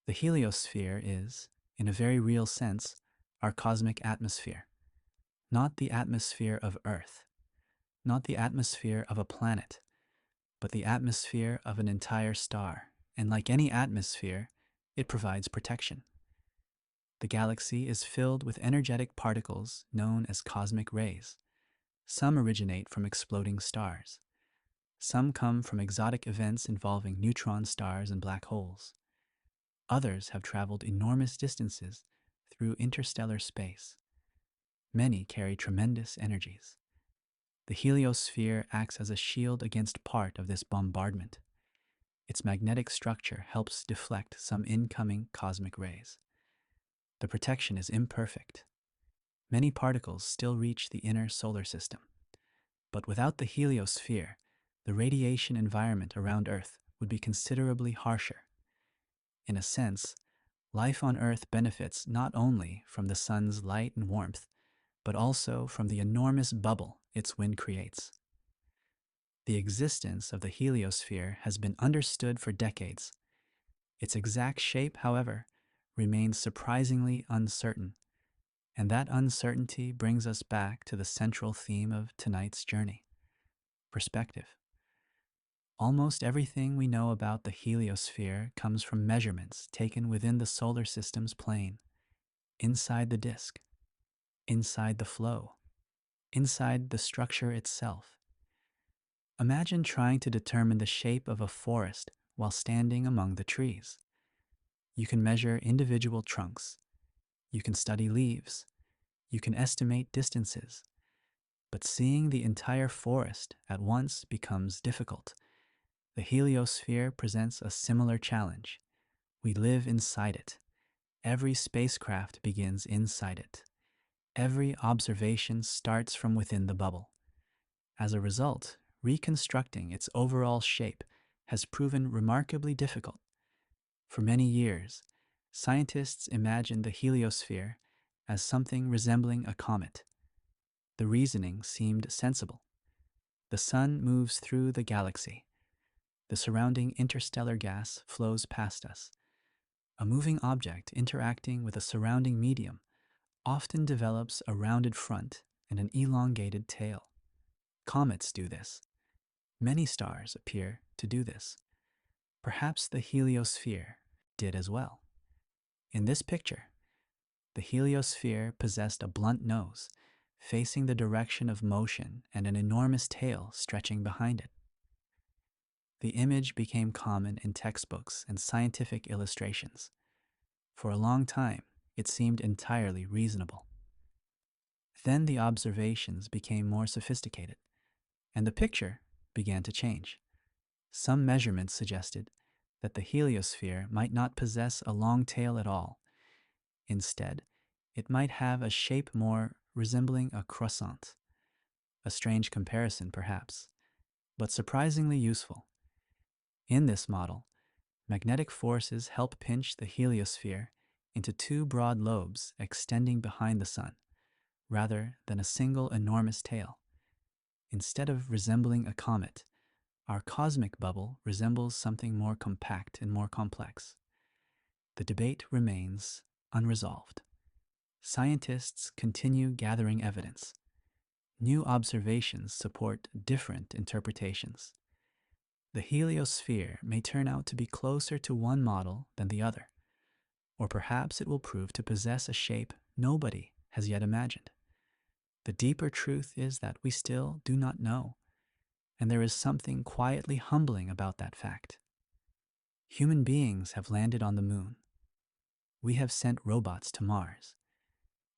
The heliosphere is, in a very real sense, our cosmic atmosphere. Not the atmosphere of Earth, not the atmosphere of a planet, but the atmosphere of an entire star. And like any atmosphere, it provides protection. The galaxy is filled with energetic particles known as cosmic rays. Some originate from exploding stars. Some come from exotic events involving neutron stars and black holes. Others have traveled enormous distances through interstellar space. Many carry tremendous energies. The heliosphere acts as a shield against part of this bombardment. Its magnetic structure helps deflect some incoming cosmic rays. The protection is imperfect. Many particles still reach the inner solar system. But without the heliosphere, the radiation environment around Earth would be considerably harsher. In a sense, life on Earth benefits not only from the sun's light and warmth, but also from the enormous bubble its wind creates. The existence of the heliosphere has been understood for decades. Its exact shape, however, remains surprisingly uncertain, and that uncertainty brings us back to the central theme of tonight's journey: perspective. Almost everything we know about the heliosphere comes from measurements taken within the solar system's plane, inside the disk, inside the flow, inside the structure itself. Imagine trying to determine the shape of a forest while standing among the trees. You can measure individual trunks. You can study leaves. You can estimate distances. But seeing the entire forest at once becomes difficult. The heliosphere presents a similar challenge. We live inside it. Every spacecraft begins inside it. Every observation starts from within the bubble. As a result, reconstructing its overall shape has proven remarkably difficult. For many years, scientists imagined the heliosphere as something resembling a comet. The reasoning seemed sensible. The sun moves through the galaxy. The surrounding interstellar gas flows past us. A moving object interacting with a surrounding medium often develops a rounded front and an elongated tail. Comets do this. Many stars appear to do this. Perhaps the heliosphere did as well. In this picture, the heliosphere possessed a blunt nose, facing the direction of motion, and an enormous tail stretching behind it. The image became common in textbooks and scientific illustrations. For a long time, it seemed entirely reasonable. Then the observations became more sophisticated, and the picture began to change. Some measurements suggested that the heliosphere might not possess a long tail at all. Instead, it might have a shape more resembling a croissant. A strange comparison, perhaps, but surprisingly useful. In this model, magnetic forces help pinch the heliosphere into two broad lobes extending behind the sun, rather than a single enormous tail. Instead of resembling a comet, our cosmic bubble resembles something more compact and more complex. The debate remains unresolved. Scientists continue gathering evidence. New observations support different interpretations. The heliosphere may turn out to be closer to one model than the other, or perhaps it will prove to possess a shape nobody has yet imagined. The deeper truth is that we still do not know, and there is something quietly humbling about that fact. Human beings have landed on the moon. We have sent robots to Mars.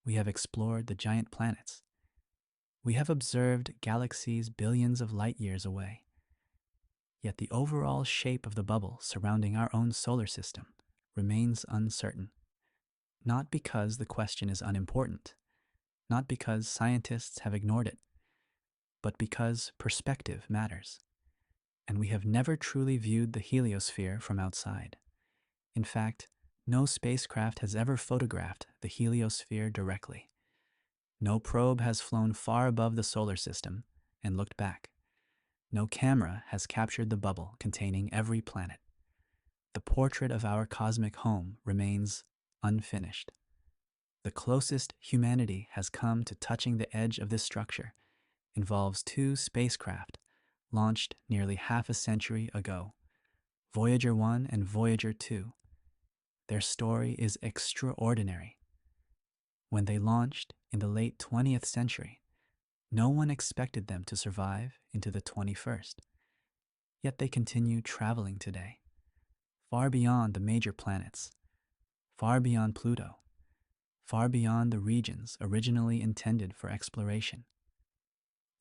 We have explored the giant planets. We have observed galaxies billions of light years away. Yet the overall shape of the bubble surrounding our own solar system remains uncertain. Not because the question is unimportant, not because scientists have ignored it, but because perspective matters. And we have never truly viewed the heliosphere from outside. In fact, no spacecraft has ever photographed the heliosphere directly. No probe has flown far above the solar system and looked back. No camera has captured the bubble containing every planet. The portrait of our cosmic home remains unfinished. The closest humanity has come to touching the edge of this structure involves two spacecraft launched nearly half a century ago, Voyager 1 and Voyager 2. Their story is extraordinary. When they launched in the late 20th century, no one expected them to survive into the 21st. Yet they continue traveling today, far beyond the major planets, far beyond Pluto, far beyond the regions originally intended for exploration.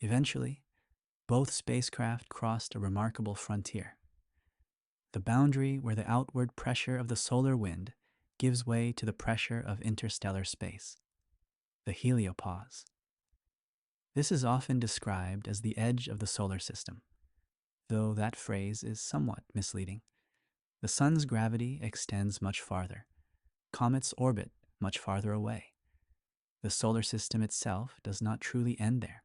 Eventually, both spacecraft crossed a remarkable frontier. the boundary where the outward pressure of the solar wind gives way to the pressure of interstellar space, the heliopause. This is often described as the edge of the solar system, though that phrase is somewhat misleading. The sun's gravity extends much farther. Comets orbit much farther away. The solar system itself does not truly end there,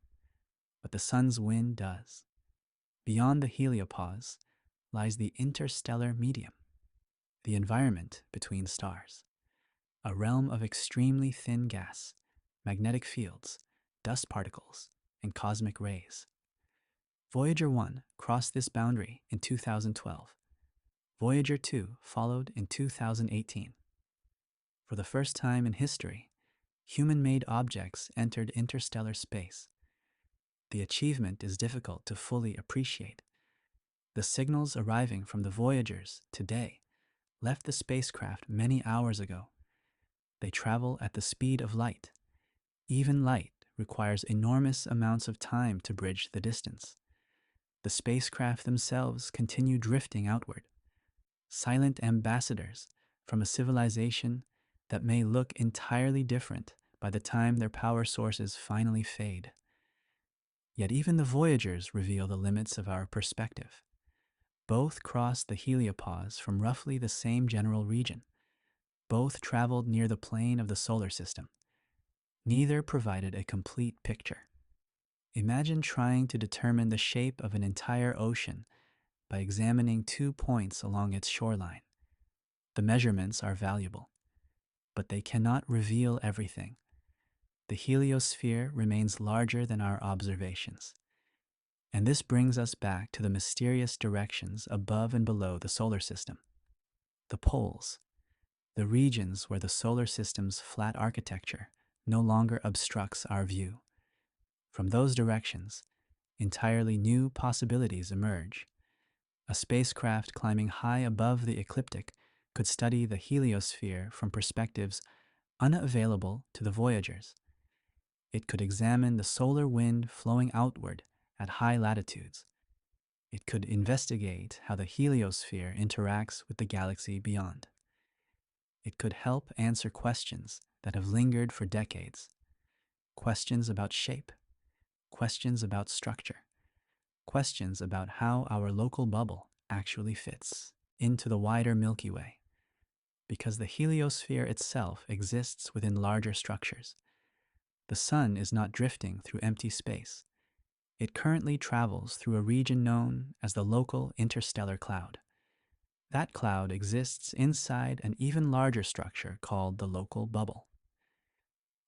but the sun's wind does. Beyond the heliopause lies the interstellar medium, the environment between stars, a realm of extremely thin gas, magnetic fields, dust particles, and cosmic rays. Voyager 1 crossed this boundary in 2012. Voyager 2 followed in 2018. For the first time in history, human-made objects entered interstellar space. The achievement is difficult to fully appreciate. The signals arriving from the Voyagers today left the spacecraft many hours ago. They travel at the speed of light. Even light requires enormous amounts of time to bridge the distance. The spacecraft themselves continue drifting outward, silent ambassadors from a civilization that may look entirely different by the time their power sources finally fade. Yet even the Voyagers reveal the limits of our perspective. Both crossed the heliopause from roughly the same general region. Both traveled near the plane of the solar system. Neither provided a complete picture. Imagine trying to determine the shape of an entire ocean by examining 2 points along its shoreline. The measurements are valuable, but they cannot reveal everything. The heliosphere remains larger than our observations. And this brings us back to the mysterious directions above and below the solar system. The poles, the regions where the solar system's flat architecture no longer obstructs our view. From those directions, entirely new possibilities emerge. A spacecraft climbing high above the ecliptic could study the heliosphere from perspectives unavailable to the Voyagers. It could examine the solar wind flowing outward at high latitudes. It could investigate how the heliosphere interacts with the galaxy beyond. It could help answer questions that have lingered for decades. Questions about shape, questions about structure, questions about how our local bubble actually fits into the wider Milky Way. Because the heliosphere itself exists within larger structures. The sun is not drifting through empty space. It currently travels through a region known as the local interstellar cloud. That cloud exists inside an even larger structure called the local bubble.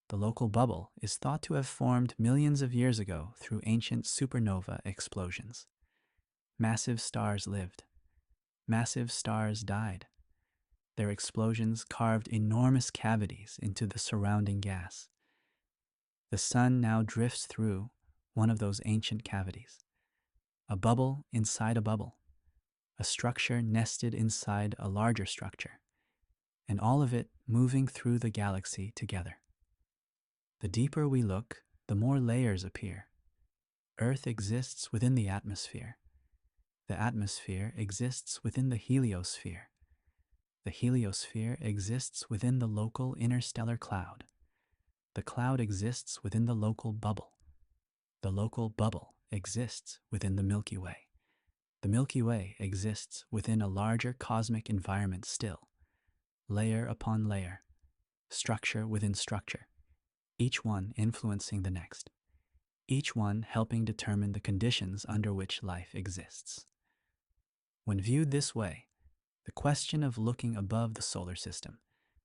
The local bubble is thought to have formed millions of years ago through ancient supernova explosions. Massive stars lived. Massive stars died. Their explosions carved enormous cavities into the surrounding gas. The sun now drifts through one of those ancient cavities. A bubble inside a bubble. A structure nested inside a larger structure. And all of it moving through the galaxy together. The deeper we look, the more layers appear. Earth exists within the atmosphere. The atmosphere exists within the heliosphere. The heliosphere exists within the local interstellar cloud. The cloud exists within the local bubble. The local bubble exists within the Milky Way. The Milky Way exists within a larger cosmic environment still, layer upon layer, structure within structure, each one influencing the next, each one helping determine the conditions under which life exists. When viewed this way, the question of looking above the solar system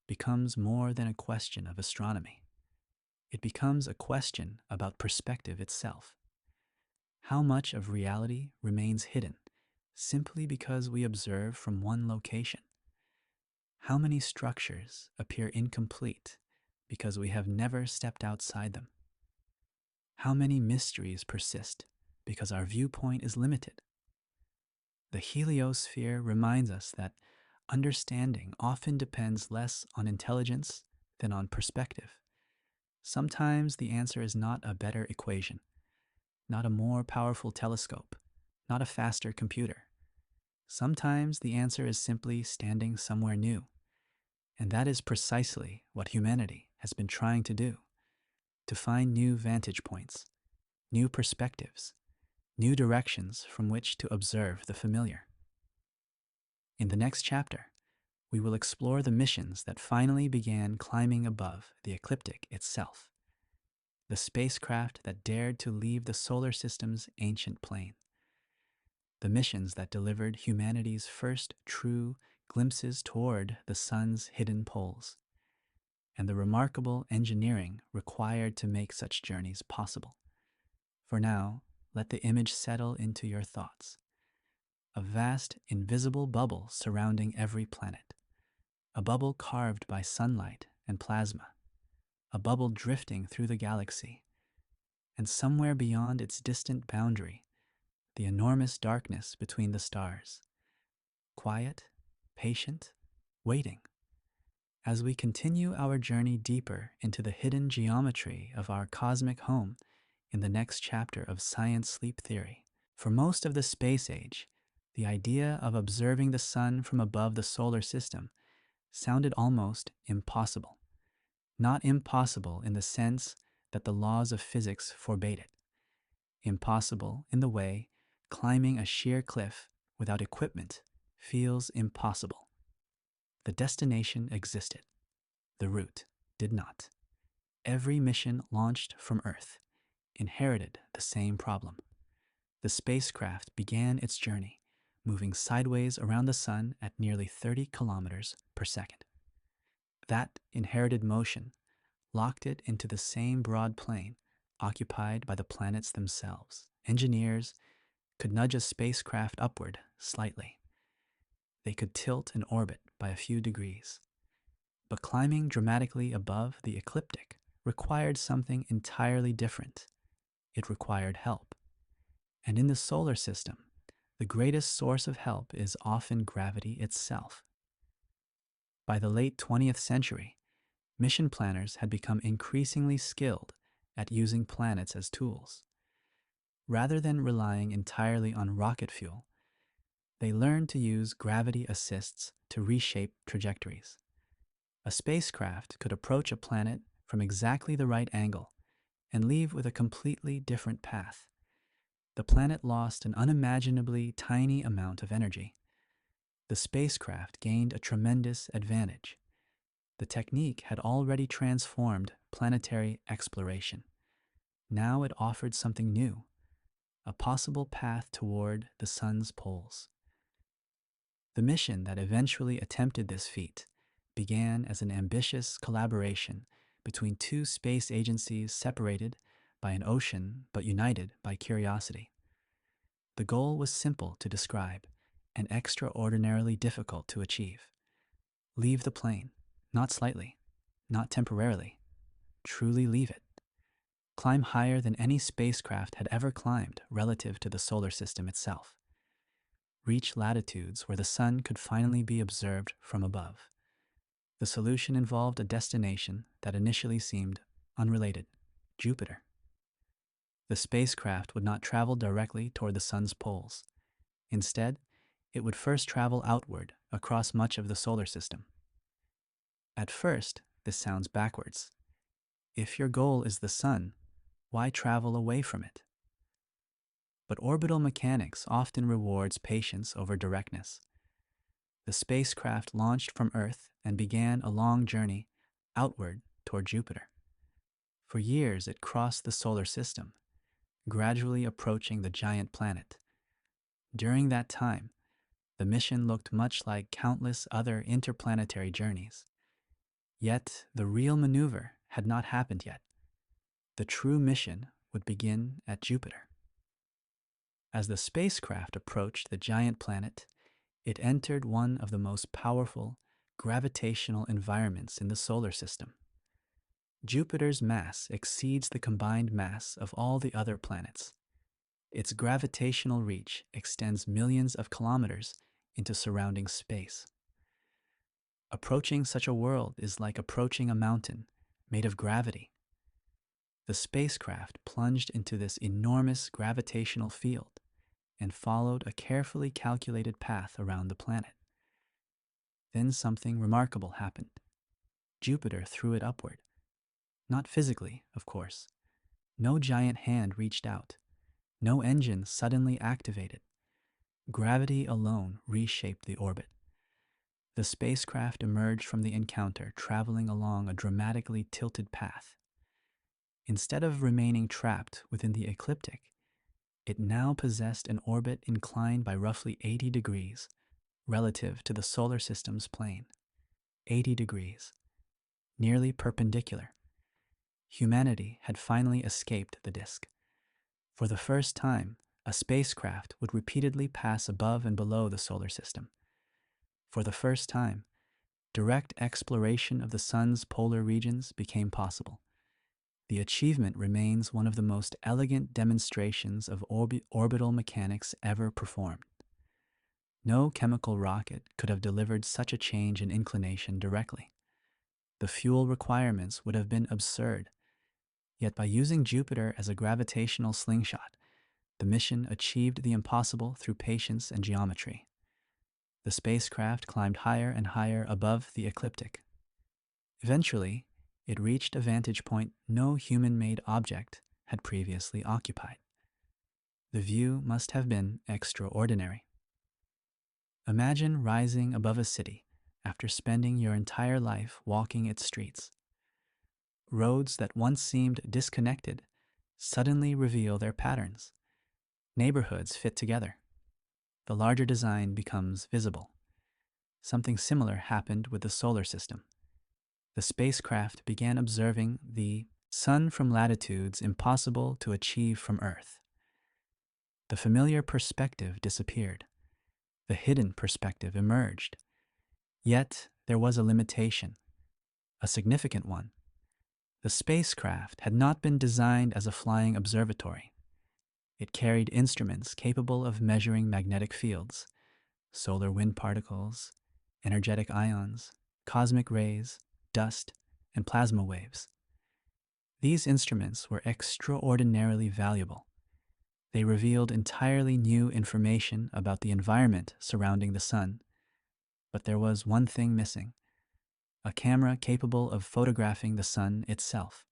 becomes more than a question of astronomy. It becomes a question about perspective itself. How much of reality remains hidden simply because we observe from one location? How many structures appear incomplete because we have never stepped outside them? How many mysteries persist because our viewpoint is limited? The heliosphere reminds us that understanding often depends less on intelligence than on perspective. Sometimes the answer is not a better equation, not a more powerful telescope, not a faster computer. Sometimes the answer is simply standing somewhere new, and that is precisely what humanity has been trying to do, to find new vantage points, new perspectives, new directions from which to observe the familiar. In the next chapter, we will explore the missions that finally began climbing above the ecliptic itself, the spacecraft that dared to leave the solar system's ancient plane, the missions that delivered humanity's first true glimpses toward the sun's hidden poles, and the remarkable engineering required to make such journeys possible. For now, let the image settle into your thoughts. A vast, invisible bubble surrounding every planet, a bubble carved by sunlight and plasma, a bubble drifting through the galaxy, and somewhere beyond its distant boundary, the enormous darkness between the stars. Quiet, patient, waiting. As we continue our journey deeper into the hidden geometry of our cosmic home in the next chapter of Science Sleep Theory. For most of the space age, the idea of observing the sun from above the solar system sounded almost impossible. Not impossible in the sense that the laws of physics forbade it. Impossible in the way climbing a sheer cliff without equipment feels impossible. The destination existed. The route did not. Every mission launched from Earth inherited the same problem. The spacecraft began its journey, moving sideways around the sun at nearly 30 kilometers per second. That inherited motion locked it into the same broad plane occupied by the planets themselves. Engineers could nudge a spacecraft upward slightly. They could tilt an orbit by a few degrees. But climbing dramatically above the ecliptic required something entirely different. It required help. And in the solar system, the greatest source of help is often gravity itself. By the late 20th century, mission planners had become increasingly skilled at using planets as tools. Rather than relying entirely on rocket fuel, they learned to use gravity assists to reshape trajectories. A spacecraft could approach a planet from exactly the right angle and leave with a completely different path. The planet lost an unimaginably tiny amount of energy. The spacecraft gained a tremendous advantage. The technique had already transformed planetary exploration. Now it offered something new, a possible path toward the sun's poles. The mission that eventually attempted this feat began as an ambitious collaboration between two space agencies separated by an ocean but united by curiosity. The goal was simple to describe and extraordinarily difficult to achieve. Leave the plane, not slightly, not temporarily. Truly leave it. Climb higher than any spacecraft had ever climbed relative to the solar system itself. Reach latitudes where the sun could finally be observed from above. The solution involved a destination that initially seemed unrelated: Jupiter. The spacecraft would not travel directly toward the sun's poles. Instead, it would first travel outward across much of the solar system. At first, this sounds backwards. If your goal is the sun, why travel away from it? But orbital mechanics often rewards patience over directness. The spacecraft launched from Earth and began a long journey outward toward Jupiter. For years, it crossed the solar system, gradually approaching the giant planet. During that time, the mission looked much like countless other interplanetary journeys. Yet, the real maneuver had not happened yet. The true mission would begin at Jupiter. As the spacecraft approached the giant planet, it entered one of the most powerful gravitational environments in the solar system. Jupiter's mass exceeds the combined mass of all the other planets. Its gravitational reach extends millions of kilometers into surrounding space. Approaching such a world is like approaching a mountain made of gravity. The spacecraft plunged into this enormous gravitational field, and followed a carefully calculated path around the planet. Then something remarkable happened. Jupiter threw it upward. Not physically, of course. No giant hand reached out. No engine suddenly activated. Gravity alone reshaped the orbit. The spacecraft emerged from the encounter traveling along a dramatically tilted path. Instead of remaining trapped within the ecliptic, it now possessed an orbit inclined by roughly 80 degrees relative to the solar system's plane. 80 degrees, nearly perpendicular. Humanity had finally escaped the disk. For the first time, a spacecraft would repeatedly pass above and below the solar system. For the first time, direct exploration of the sun's polar regions became possible. The achievement remains one of the most elegant demonstrations of orbital mechanics ever performed. No chemical rocket could have delivered such a change in inclination directly. The fuel requirements would have been absurd. Yet by using Jupiter as a gravitational slingshot, the mission achieved the impossible through patience and geometry. The spacecraft climbed higher and higher above the ecliptic. Eventually, it reached a vantage point no human-made object had previously occupied. The view must have been extraordinary. Imagine rising above a city after spending your entire life walking its streets. Roads that once seemed disconnected suddenly reveal their patterns. Neighborhoods fit together. The larger design becomes visible. Something similar happened with the solar system. The spacecraft began observing the sun from latitudes impossible to achieve from Earth. The familiar perspective disappeared. The hidden perspective emerged. Yet there was a limitation, a significant one. The spacecraft had not been designed as a flying observatory. It carried instruments capable of measuring magnetic fields, solar wind particles, energetic ions, cosmic rays, dust, and plasma waves. These instruments were extraordinarily valuable. They revealed entirely new information about the environment surrounding the sun. But there was one thing missing: a camera capable of photographing the sun itself.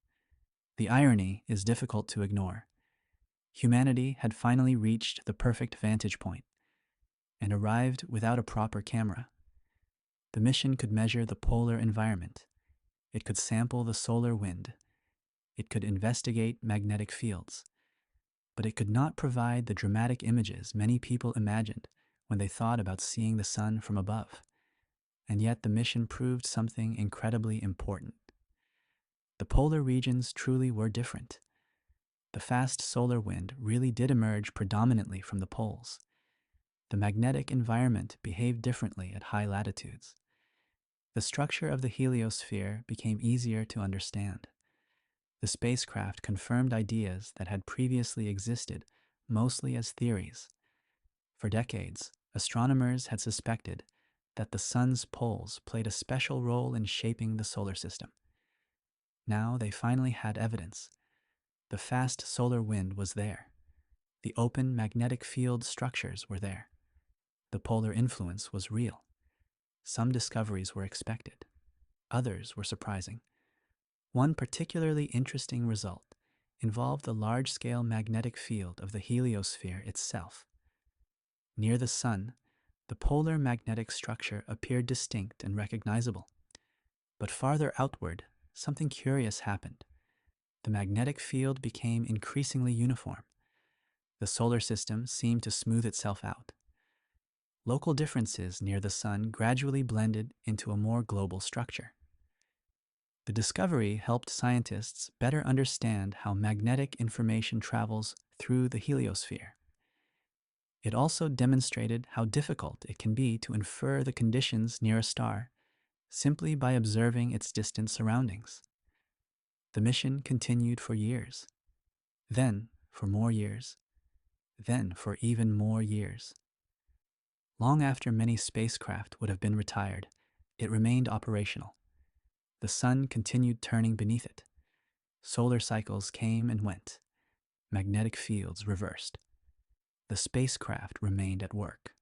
The irony is difficult to ignore. Humanity had finally reached the perfect vantage point and arrived without a proper camera. The mission could measure the polar environment. It could sample the solar wind. It could investigate magnetic fields. But it could not provide the dramatic images many people imagined when they thought about seeing the sun from above. And yet the mission proved something incredibly important. The polar regions truly were different. The fast solar wind really did emerge predominantly from the poles. The magnetic environment behaved differently at high latitudes. The structure of the heliosphere became easier to understand. The spacecraft confirmed ideas that had previously existed mostly as theories. For decades, astronomers had suspected that the sun's poles played a special role in shaping the solar system. Now they finally had evidence. The fast solar wind was there. The open magnetic field structures were there. The polar influence was real. Some discoveries were expected. Others were surprising. One particularly interesting result involved the large-scale magnetic field of the heliosphere itself. Near the sun, the polar magnetic structure appeared distinct and recognizable. But farther outward, something curious happened. The magnetic field became increasingly uniform. The solar system seemed to smooth itself out. Local differences near the sun gradually blended into a more global structure. The discovery helped scientists better understand how magnetic information travels through the heliosphere. It also demonstrated how difficult it can be to infer the conditions near a star simply by observing its distant surroundings. The mission continued for years, then for more years, then for even more years. Long after many spacecraft would have been retired, it remained operational. The sun continued turning beneath it. Solar cycles came and went. Magnetic fields reversed. the spacecraft remained at work,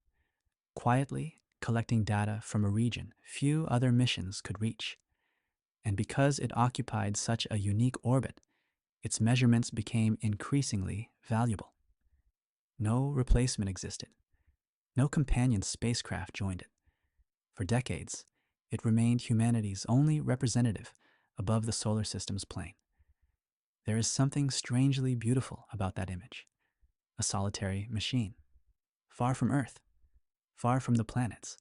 quietly collecting data from a region few other missions could reach. And because it occupied such a unique orbit, its measurements became increasingly valuable. No replacement existed. No companion spacecraft joined it. For decades, it remained humanity's only representative above the solar system's plane. There is something strangely beautiful about that image. A solitary machine, far from Earth, far from the planets,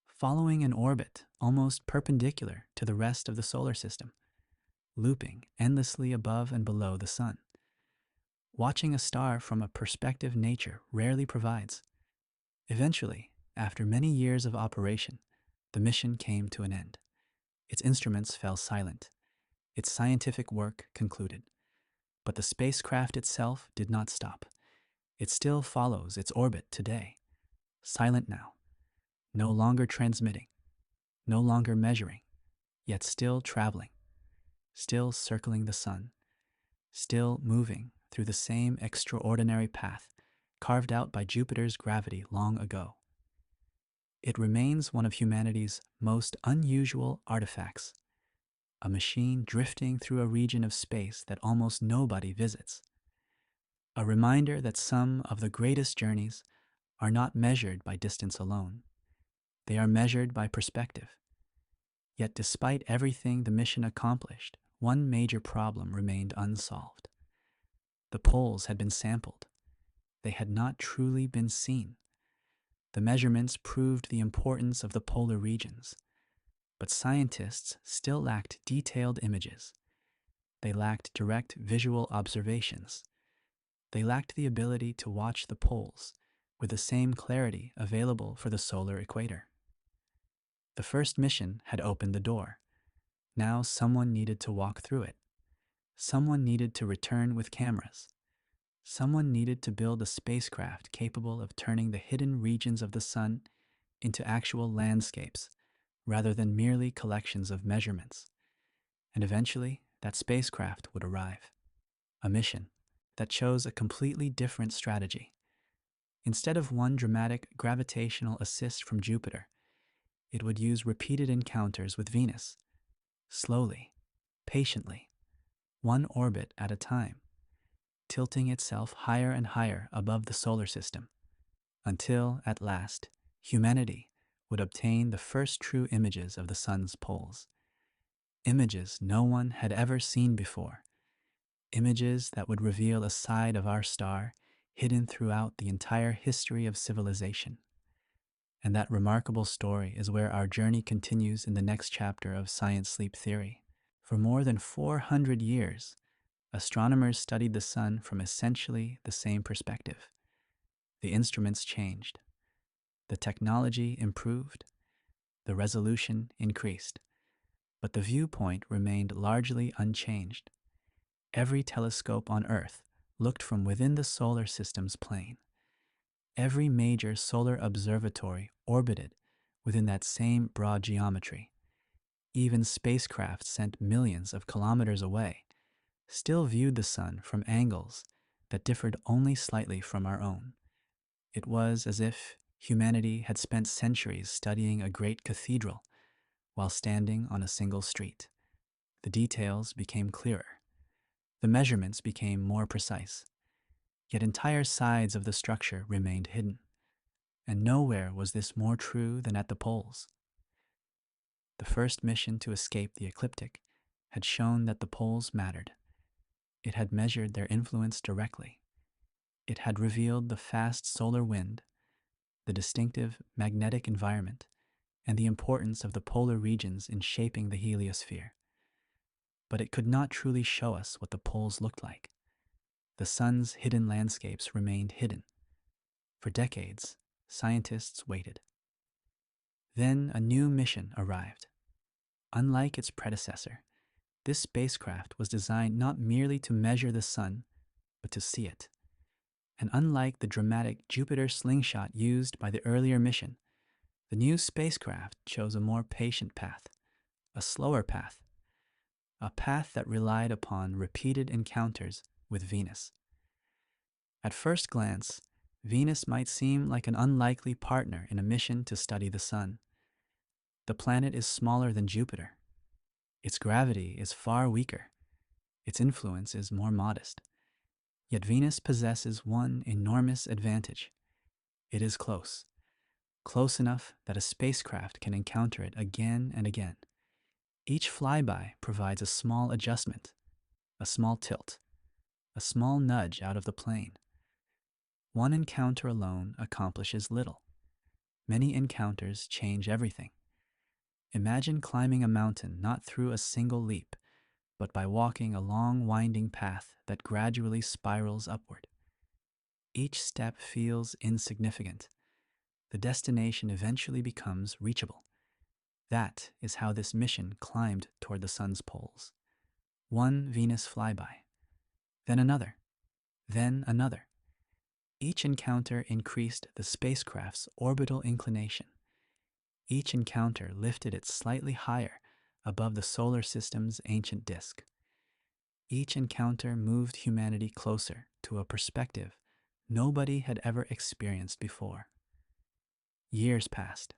following an orbit almost perpendicular to the rest of the solar system, looping endlessly above and below the sun. Watching a star from a perspective nature rarely provides. Eventually, after many years of operation, the mission came to an end. Its instruments fell silent. Its scientific work concluded. But the spacecraft itself did not stop. It still follows its orbit today, silent now, no longer transmitting, no longer measuring, yet still traveling, still circling the sun, still moving through the same extraordinary path carved out by Jupiter's gravity long ago. It remains one of humanity's most unusual artifacts, a machine drifting through a region of space that almost nobody visits. A reminder that some of the greatest journeys are not measured by distance alone. They are measured by perspective. Yet despite everything the mission accomplished, one major problem remained unsolved. The poles had been sampled. They had not truly been seen. The measurements proved the importance of the polar regions, but scientists still lacked detailed images. They lacked direct visual observations. They lacked the ability to watch the poles with the same clarity available for the solar equator. The first mission had opened the door. Now someone needed to walk through it. Someone needed to return with cameras. Someone needed to build a spacecraft capable of turning the hidden regions of the sun into actual landscapes rather than merely collections of measurements. And eventually, that spacecraft would arrive. A mission that chose a completely different strategy. Instead of one dramatic gravitational assist from Jupiter, it would use repeated encounters with Venus, slowly, patiently, one orbit at a time, tilting itself higher and higher above the solar system, until, at last, humanity would obtain the first true images of the sun's poles. Images no one had ever seen before. Images that would reveal a side of our star hidden throughout the entire history of civilization. And that remarkable story is where our journey continues in the next chapter of Science Sleep Theory. For more than 400 years, astronomers studied the sun from essentially the same perspective. The instruments changed. The technology improved. The resolution increased. But the viewpoint remained largely unchanged. Every telescope on Earth looked from within the solar system's plane. Every major solar observatory orbited within that same broad geometry. Even spacecraft sent millions of kilometers away still viewed the sun from angles that differed only slightly from our own. It was as if humanity had spent centuries studying a great cathedral while standing on a single street. The details became clearer. The measurements became more precise. Yet entire sides of the structure remained hidden. And nowhere was this more true than at the poles. The first mission to escape the ecliptic had shown that the poles mattered. It had measured their influence directly. It had revealed the fast solar wind, the distinctive magnetic environment, and the importance of the polar regions in shaping the heliosphere. But it could not truly show us what the poles looked like. The sun's hidden landscapes remained hidden. For decades, scientists waited. Then a new mission arrived. Unlike its predecessor, this spacecraft was designed not merely to measure the sun, but to see it. And unlike the dramatic Jupiter slingshot used by the earlier mission, the new spacecraft chose a more patient path, a slower path, a path that relied upon repeated encounters with Venus. At first glance, Venus might seem like an unlikely partner in a mission to study the Sun. The planet is smaller than Jupiter. Its gravity is far weaker. Its influence is more modest. Yet Venus possesses one enormous advantage. It is close. Close enough that a spacecraft can encounter it again and again. Each flyby provides a small adjustment, a small tilt, a small nudge out of the plane. One encounter alone accomplishes little. Many encounters change everything. Imagine climbing a mountain not through a single leap, but by walking a long winding path that gradually spirals upward. Each step feels insignificant. The destination eventually becomes reachable. That is how this mission climbed toward the Sun's poles. One Venus flyby, then another, then another. Each encounter increased the spacecraft's orbital inclination. Each encounter lifted it slightly higher above the solar system's ancient disk. Each encounter moved humanity closer to a perspective nobody had ever experienced before. Years passed.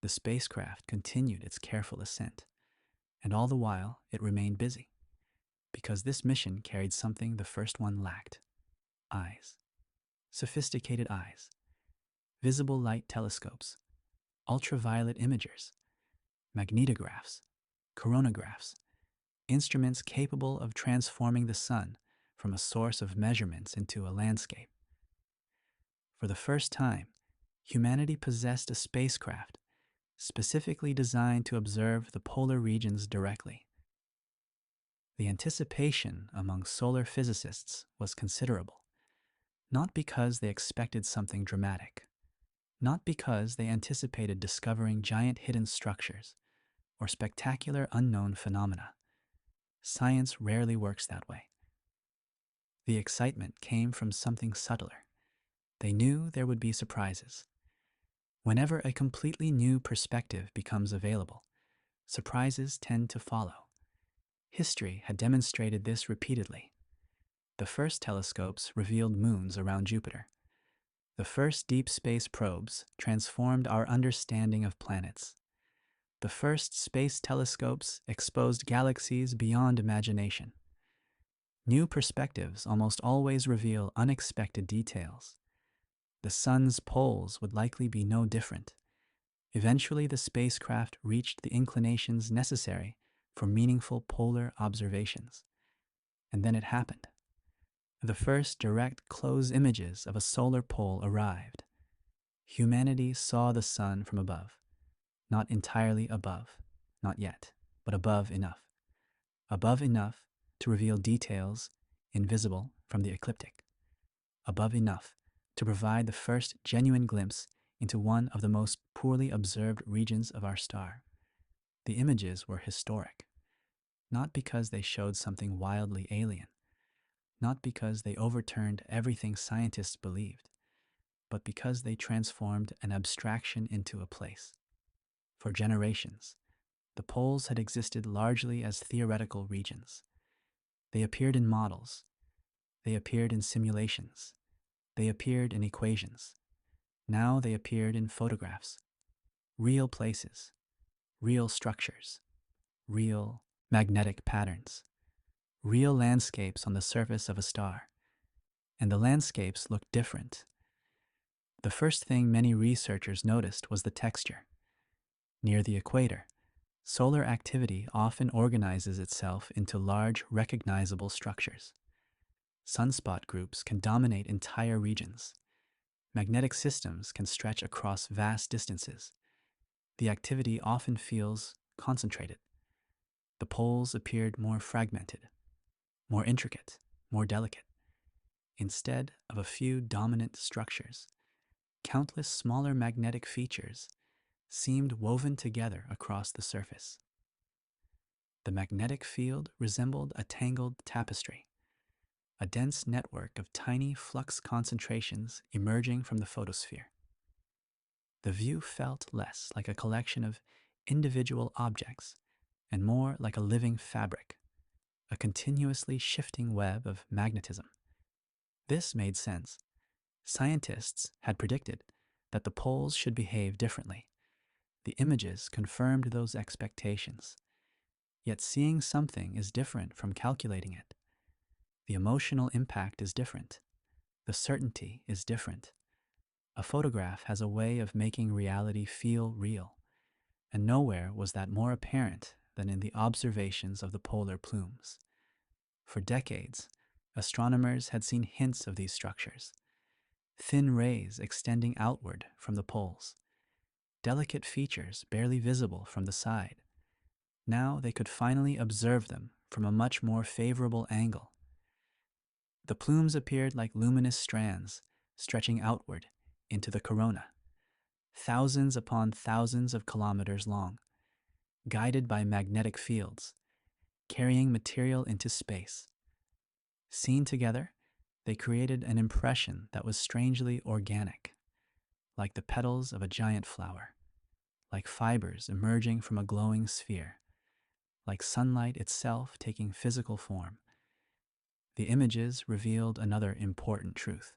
The spacecraft continued its careful ascent, and all the while it remained busy, because this mission carried something the first one lacked: eyes. Sophisticated eyes, visible light telescopes, ultraviolet imagers, magnetographs, coronagraphs, instruments capable of transforming the Sun from a source of measurements into a landscape. For the first time, humanity possessed a spacecraft specifically designed to observe the polar regions directly. The anticipation among solar physicists was considerable, not because they expected something dramatic, not because they anticipated discovering giant hidden structures or spectacular unknown phenomena. Science rarely works that way. The excitement came from something subtler. They knew there would be surprises. Whenever a completely new perspective becomes available, surprises tend to follow. History had demonstrated this repeatedly. The first telescopes revealed moons around Jupiter. The first deep space probes transformed our understanding of planets. The first space telescopes exposed galaxies beyond imagination. New perspectives almost always reveal unexpected details. The Sun's poles would likely be no different. Eventually, the spacecraft reached the inclinations necessary for meaningful polar observations. And then it happened. The first direct close images of a solar pole arrived. Humanity saw the Sun from above. Not entirely above, not yet, but above enough. Above enough to reveal details invisible from the ecliptic. Above enough to provide the first genuine glimpse into one of the most poorly observed regions of our star. The images were historic, not because they showed something wildly alien, not because they overturned everything scientists believed, but because they transformed an abstraction into a place. For generations, the poles had existed largely as theoretical regions. They appeared in models. They appeared in simulations. They appeared in equations. Now they appeared in photographs. Real places, real structures, real magnetic patterns, real landscapes on the surface of a star. And the landscapes looked different. The first thing many researchers noticed was the texture. Near the equator, solar activity often organizes itself into large, recognizable structures. Sunspot groups can dominate entire regions. Magnetic systems can stretch across vast distances. The activity often feels concentrated. The poles appeared more fragmented, more intricate, more delicate. Instead of a few dominant structures, countless smaller magnetic features seemed woven together across the surface. The magnetic field resembled a tangled tapestry, a dense network of tiny flux concentrations emerging from the photosphere. The view felt less like a collection of individual objects and more like a living fabric, a continuously shifting web of magnetism. This made sense. Scientists had predicted that the poles should behave differently. The images confirmed those expectations. Yet seeing something is different from calculating it. The emotional impact is different. The certainty is different. A photograph has a way of making reality feel real, and nowhere was that more apparent than in the observations of the polar plumes. For decades, astronomers had seen hints of these structures, thin rays extending outward from the poles, delicate features barely visible from the side. Now they could finally observe them from a much more favorable angle. The plumes appeared like luminous strands stretching outward into the corona, thousands upon thousands of kilometers long, guided by magnetic fields, carrying material into space. Seen together, they created an impression that was strangely organic, like the petals of a giant flower, like fibers emerging from a glowing sphere, like sunlight itself taking physical form. The images revealed another important truth.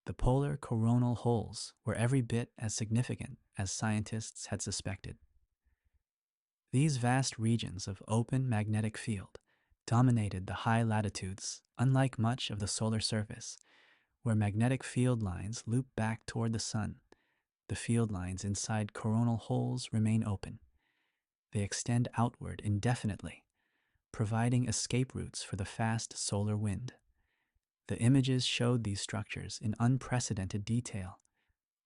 The polar coronal holes were every bit as significant as scientists had suspected. These vast regions of open magnetic field dominated the high latitudes, unlike much of the solar surface, where magnetic field lines loop back toward the sun. The field lines inside coronal holes remain open. They extend outward indefinitely, providing escape routes for the fast solar wind. The images showed these structures in unprecedented detail,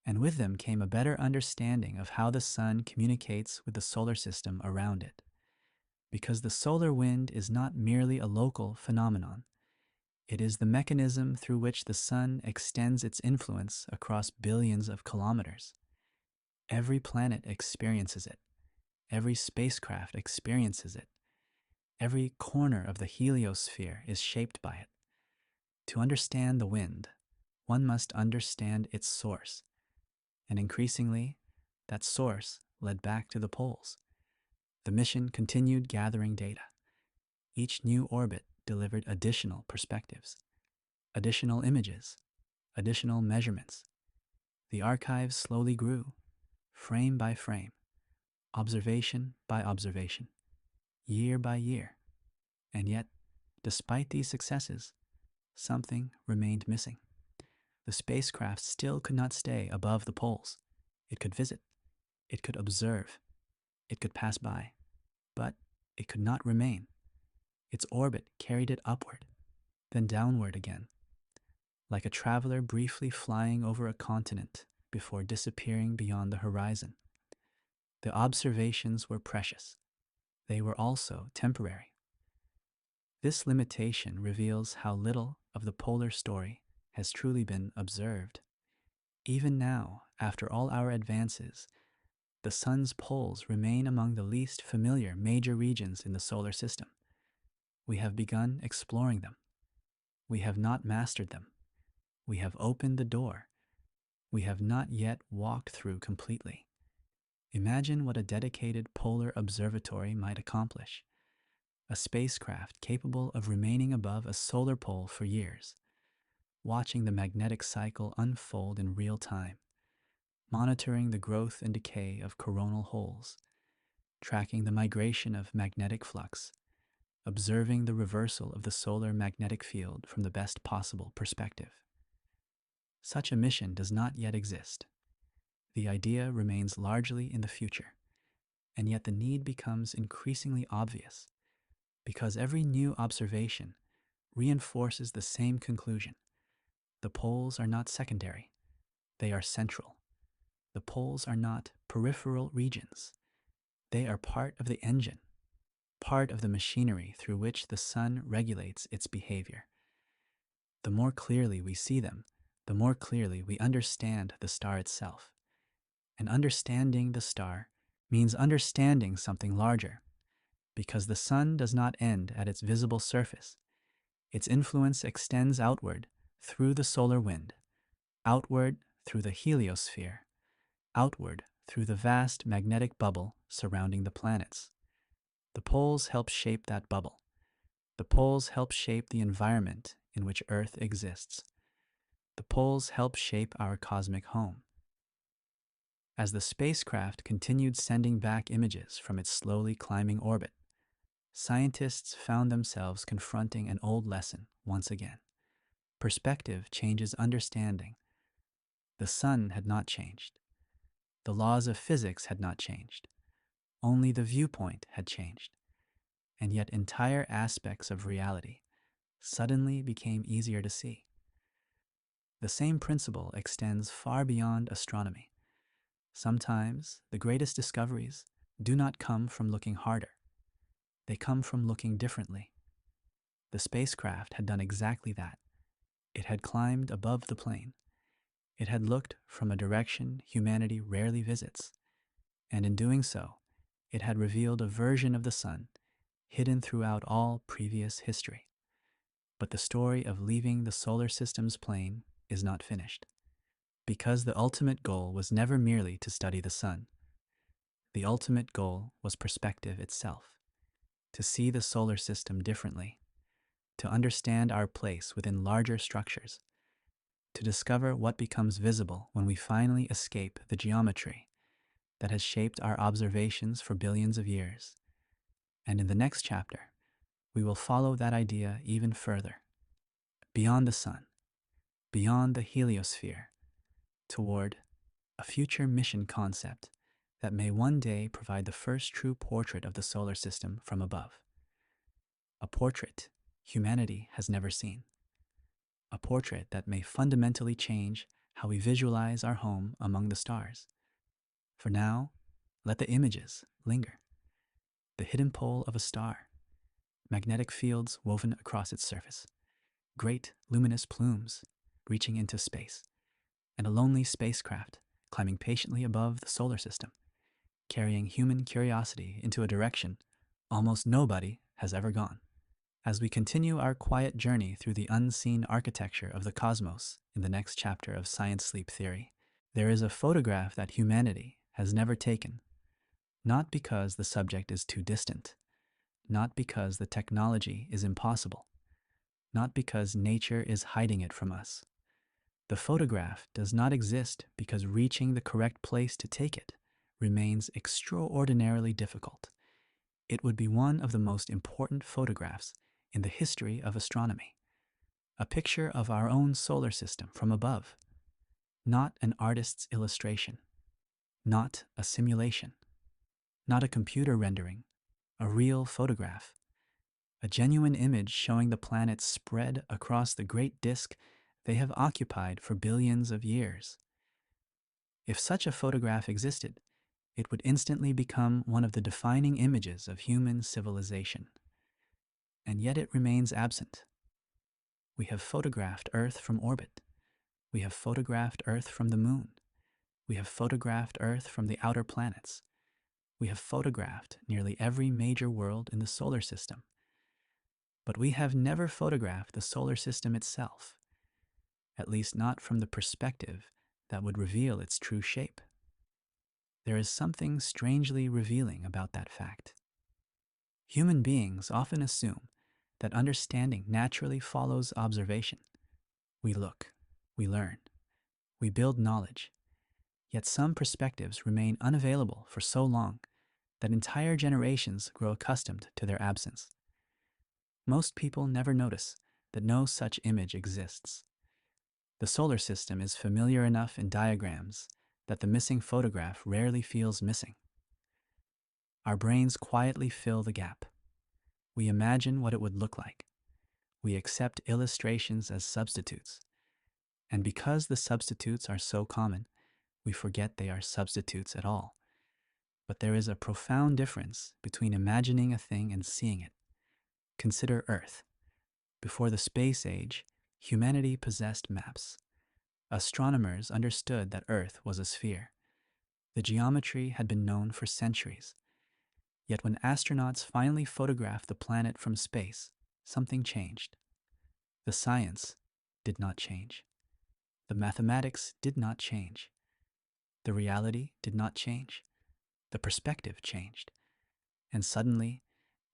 and with them came a better understanding of how the sun communicates with the solar system around it. Because the solar wind is not merely a local phenomenon, it is the mechanism through which the sun extends its influence across billions of kilometers. Every planet experiences it. Every spacecraft experiences it. Every corner of the heliosphere is shaped by it. To understand the wind, one must understand its source, and increasingly, that source led back to the poles. The mission continued gathering data. Each new orbit delivered additional perspectives, additional images, additional measurements. The archive slowly grew, frame by frame, observation by observation, year by year. And yet, despite these successes, something remained missing. The spacecraft still could not stay above the poles. It could visit, it could observe, it could pass by, but it could not remain. Its orbit carried it upward, then downward again, like a traveler briefly flying over a continent before disappearing beyond the horizon. The observations were precious. They were also temporary. This limitation reveals how little of the polar story has truly been observed. Even now, after all our advances, the sun's poles remain among the least familiar major regions in the solar system. We have begun exploring them. We have not mastered them. We have opened the door. We have not yet walked through completely. Imagine what a dedicated polar observatory might accomplish. A spacecraft capable of remaining above a solar pole for years, watching the magnetic cycle unfold in real time, monitoring the growth and decay of coronal holes, tracking the migration of magnetic flux, observing the reversal of the solar magnetic field from the best possible perspective. Such a mission does not yet exist. The idea remains largely in the future, and yet the need becomes increasingly obvious because every new observation reinforces the same conclusion. The poles are not secondary, they are central. The poles are not peripheral regions. They are part of the engine, part of the machinery through which the sun regulates its behavior. The more clearly we see them, the more clearly we understand the star itself. And understanding the star means understanding something larger, because the sun does not end at its visible surface. Its influence extends outward through the solar wind, outward through the heliosphere, outward through the vast magnetic bubble surrounding the planets. The poles help shape that bubble. The poles help shape the environment in which Earth exists. The poles help shape our cosmic home. As the spacecraft continued sending back images from its slowly climbing orbit, scientists found themselves confronting an old lesson once again. Perspective changes understanding. The sun had not changed. The laws of physics had not changed. Only the viewpoint had changed. And yet entire aspects of reality suddenly became easier to see. The same principle extends far beyond astronomy. Sometimes the greatest discoveries do not come from looking harder. They come from looking differently. The spacecraft had done exactly that. It had climbed above the plane. It had looked from a direction humanity rarely visits. And in doing so, it had revealed a version of the sun hidden throughout all previous history. But the story of leaving the solar system's plane is not finished. Because the ultimate goal was never merely to study the sun. The ultimate goal was perspective itself, to see the solar system differently, to understand our place within larger structures, to discover what becomes visible when we finally escape the geometry that has shaped our observations for billions of years. And in the next chapter, we will follow that idea even further, beyond the sun, beyond the heliosphere, toward a future mission concept that may one day provide the first true portrait of the solar system from above. A portrait humanity has never seen. A portrait that may fundamentally change how we visualize our home among the stars. For now, let the images linger. The hidden pole of a star, magnetic fields woven across its surface, great luminous plumes reaching into space, and a lonely spacecraft climbing patiently above the solar system, carrying human curiosity into a direction almost nobody has ever gone. As we continue our quiet journey through the unseen architecture of the cosmos in the next chapter of Science Sleep Theory, there is a photograph that humanity has never taken, not because the subject is too distant, not because the technology is impossible, not because nature is hiding it from us. The photograph does not exist because reaching the correct place to take it remains extraordinarily difficult. It would be one of the most important photographs in the history of astronomy. A picture of our own solar system from above, not an artist's illustration, not a simulation, not a computer rendering, a real photograph, a genuine image showing the planets spread across the great disk they have occupied for billions of years. If such a photograph existed, it would instantly become one of the defining images of human civilization. And yet it remains absent. We have photographed Earth from orbit. We have photographed Earth from the moon. We have photographed Earth from the outer planets. We have photographed nearly every major world in the solar system. But we have never photographed the solar system itself, at least not from the perspective that would reveal its true shape. There is something strangely revealing about that fact. Human beings often assume that understanding naturally follows observation. We look, we learn, we build knowledge, yet some perspectives remain unavailable for so long that entire generations grow accustomed to their absence. Most people never notice that no such image exists. The solar system is familiar enough in diagrams that the missing photograph rarely feels missing. Our brains quietly fill the gap. We imagine what it would look like. We accept illustrations as substitutes. And because the substitutes are so common, we forget they are substitutes at all. But there is a profound difference between imagining a thing and seeing it. Consider Earth. Before the space age, humanity possessed maps. Astronomers understood that Earth was a sphere. The geometry had been known for centuries. Yet when astronauts finally photographed the planet from space, something changed. The science did not change. The mathematics did not change. The reality did not change. The perspective changed. And suddenly,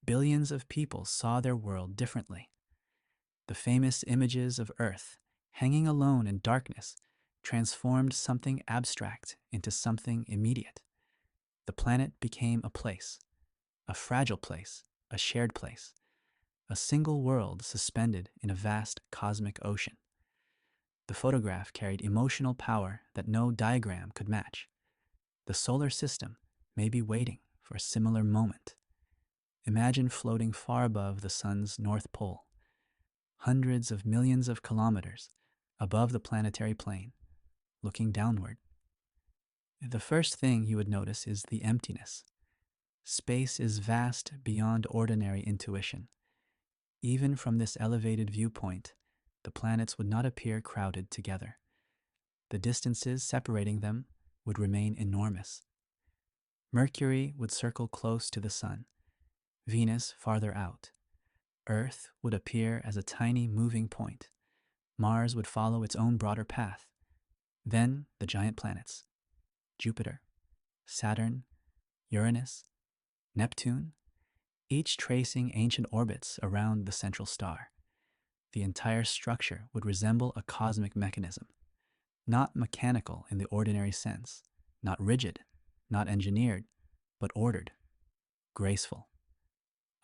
billions of people saw their world differently. The famous images of Earth, hanging alone in darkness, transformed something abstract into something immediate. The planet became a fragile place, a shared place, a single world suspended in a vast cosmic ocean. The photograph carried emotional power that no diagram could match. The solar system may be waiting for a similar moment. Imagine floating far above the sun's north pole, hundreds of millions of kilometers above the planetary plane, looking downward. The first thing you would notice is the emptiness. Space is vast beyond ordinary intuition. Even from this elevated viewpoint, the planets would not appear crowded together. The distances separating them would remain enormous. Mercury would circle close to the sun, Venus farther out. Earth would appear as a tiny moving point. Mars would follow its own broader path. Then the giant planets, Jupiter, Saturn, Uranus, Neptune, each tracing ancient orbits around the central star. The entire structure would resemble a cosmic mechanism, not mechanical in the ordinary sense, not rigid, not engineered, but ordered, graceful.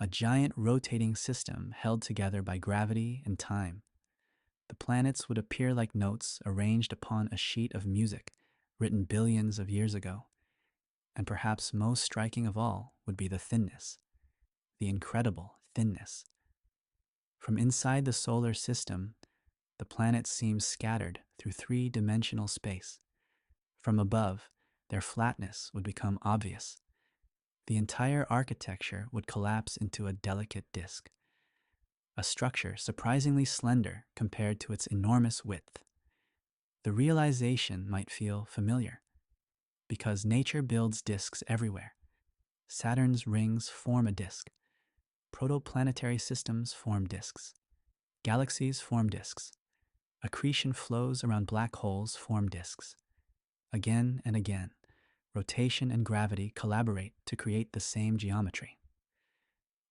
A giant rotating system held together by gravity and time. The planets would appear like notes arranged upon a sheet of music written billions of years ago. And perhaps most striking of all would be the thinness, the incredible thinness. From inside the solar system, the planets seem scattered through three-dimensional space. From above, their flatness would become obvious. The entire architecture would collapse into a delicate disk, a structure surprisingly slender compared to its enormous width. The realization might feel familiar, because nature builds disks everywhere. Saturn's rings form a disk. Protoplanetary systems form disks. Galaxies form disks. Accretion flows around black holes form disks. Again and again, rotation and gravity collaborate to create the same geometry.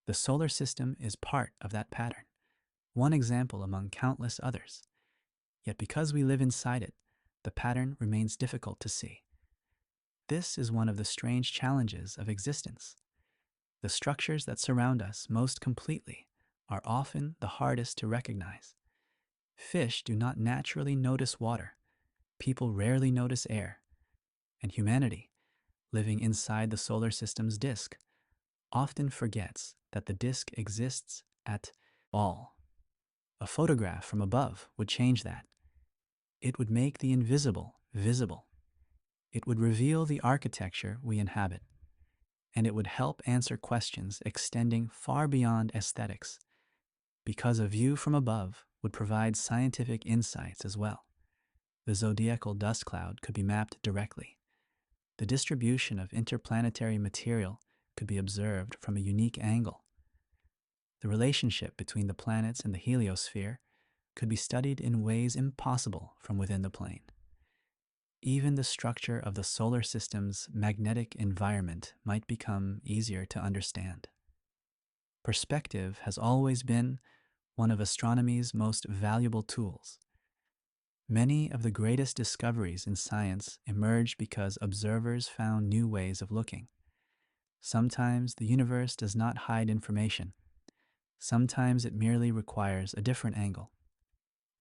The solar system is part of that pattern, one example among countless others. Yet because we live inside it, the pattern remains difficult to see. This is one of the strange challenges of existence. The structures that surround us most completely are often the hardest to recognize. Fish do not naturally notice water. People rarely notice air. And humanity, living inside the solar system's disk, often forgets that the disk exists at all. A photograph from above would change that. It would make the invisible visible. It would reveal the architecture we inhabit, and it would help answer questions extending far beyond aesthetics, because a view from above would provide scientific insights as well. The zodiacal dust cloud could be mapped directly. The distribution of interplanetary material could be observed from a unique angle. The relationship between the planets and the heliosphere could be studied in ways impossible from within the plane. Even the structure of the solar system's magnetic environment might become easier to understand. Perspective has always been one of astronomy's most valuable tools. Many of the greatest discoveries in science emerged because observers found new ways of looking. Sometimes the universe does not hide information. Sometimes it merely requires a different angle.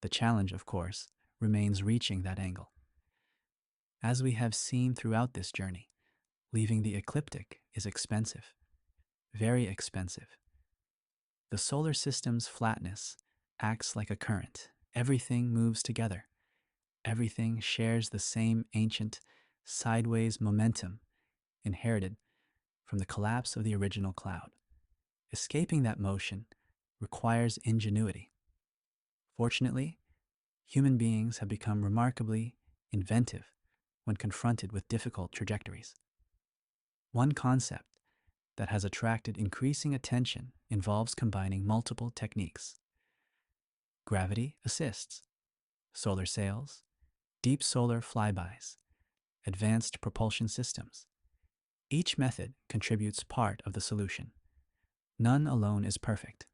The challenge, of course, remains reaching that angle. As we have seen throughout this journey, leaving the ecliptic is expensive, very expensive. The solar system's flatness acts like a current. Everything moves together. Everything shares the same ancient, sideways momentum inherited from the collapse of the original cloud. Escaping that motion requires ingenuity. Fortunately, human beings have become remarkably inventive when confronted with difficult trajectories. One concept that has attracted increasing attention involves combining multiple techniques. Gravity assists, solar sails, deep solar flybys, advanced propulsion systems. Each method contributes part of the solution. None alone is perfect.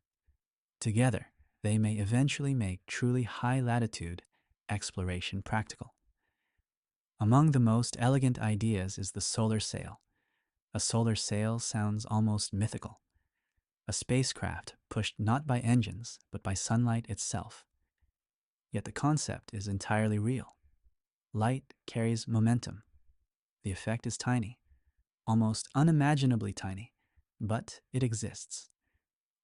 Together, they may eventually make truly high-latitude exploration practical. Among the most elegant ideas is the solar sail. A solar sail sounds almost mythical. A spacecraft pushed not by engines, but by sunlight itself. Yet the concept is entirely real. Light carries momentum. The effect is tiny, almost unimaginably tiny, but it exists.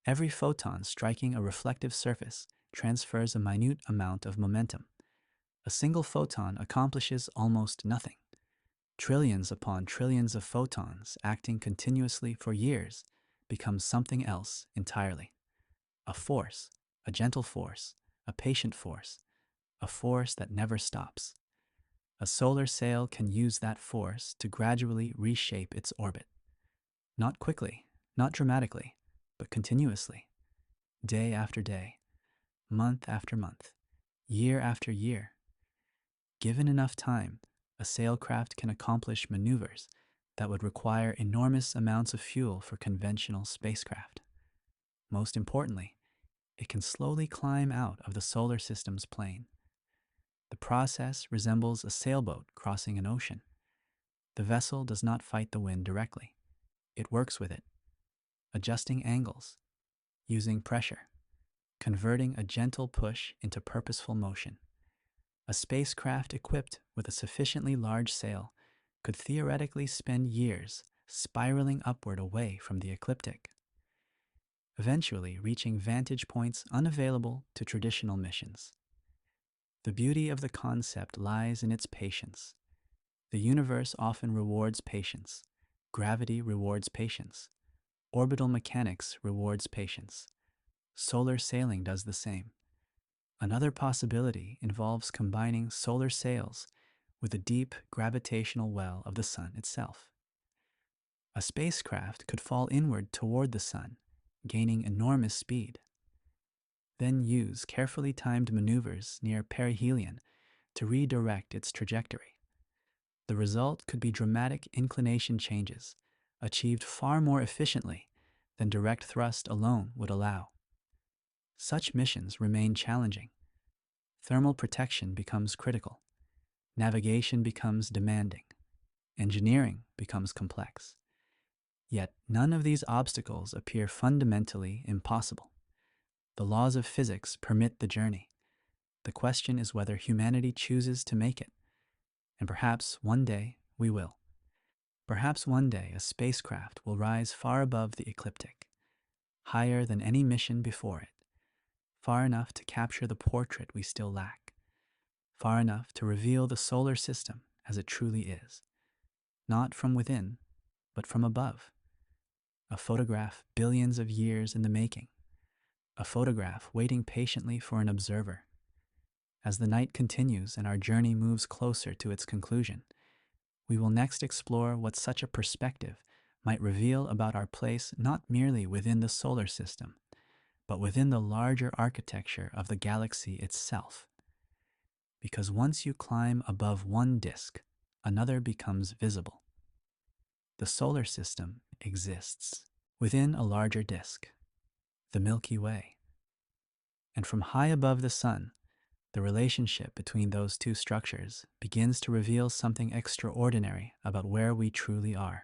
Every photon striking a reflective surface transfers a minute amount of momentum. A single photon accomplishes almost nothing. Trillions upon trillions of photons acting continuously for years become something else entirely. A force, a gentle force, a patient force, a force that never stops. A solar sail can use that force to gradually reshape its orbit. Not quickly, not dramatically, but continuously. Day after day, month after month, year after year. Given enough time, a sailcraft can accomplish maneuvers that would require enormous amounts of fuel for conventional spacecraft. Most importantly, it can slowly climb out of the solar system's plane. The process resembles a sailboat crossing an ocean. The vessel does not fight the wind directly. It works with it, adjusting angles, using pressure, converting a gentle push into purposeful motion. A spacecraft equipped with a sufficiently large sail could theoretically spend years spiraling upward away from the ecliptic, eventually reaching vantage points unavailable to traditional missions. The beauty of the concept lies in its patience. The universe often rewards patience. Gravity rewards patience. Orbital mechanics rewards patience. Solar sailing does the same. Another possibility involves combining solar sails with the deep gravitational well of the sun itself. A spacecraft could fall inward toward the sun, gaining enormous speed. Then use carefully timed maneuvers near perihelion to redirect its trajectory. The result could be dramatic inclination changes, achieved far more efficiently than direct thrust alone would allow. Such missions remain challenging. Thermal protection becomes critical. Navigation becomes demanding. Engineering becomes complex. Yet none of these obstacles appear fundamentally impossible. The laws of physics permit the journey. The question is whether humanity chooses to make it. And perhaps one day we will. Perhaps one day a spacecraft will rise far above the ecliptic, higher than any mission before it, far enough to capture the portrait we still lack, far enough to reveal the solar system as it truly is, not from within, but from above. A photograph billions of years in the making, a photograph waiting patiently for an observer. As the night continues and our journey moves closer to its conclusion, we will next explore what such a perspective might reveal about our place not merely within the solar system, but within the larger architecture of the galaxy itself. Because once you climb above one disk, another becomes visible. The solar system exists within a larger disk, the Milky Way. And from high above the sun, the relationship between those two structures begins to reveal something extraordinary about where we truly are.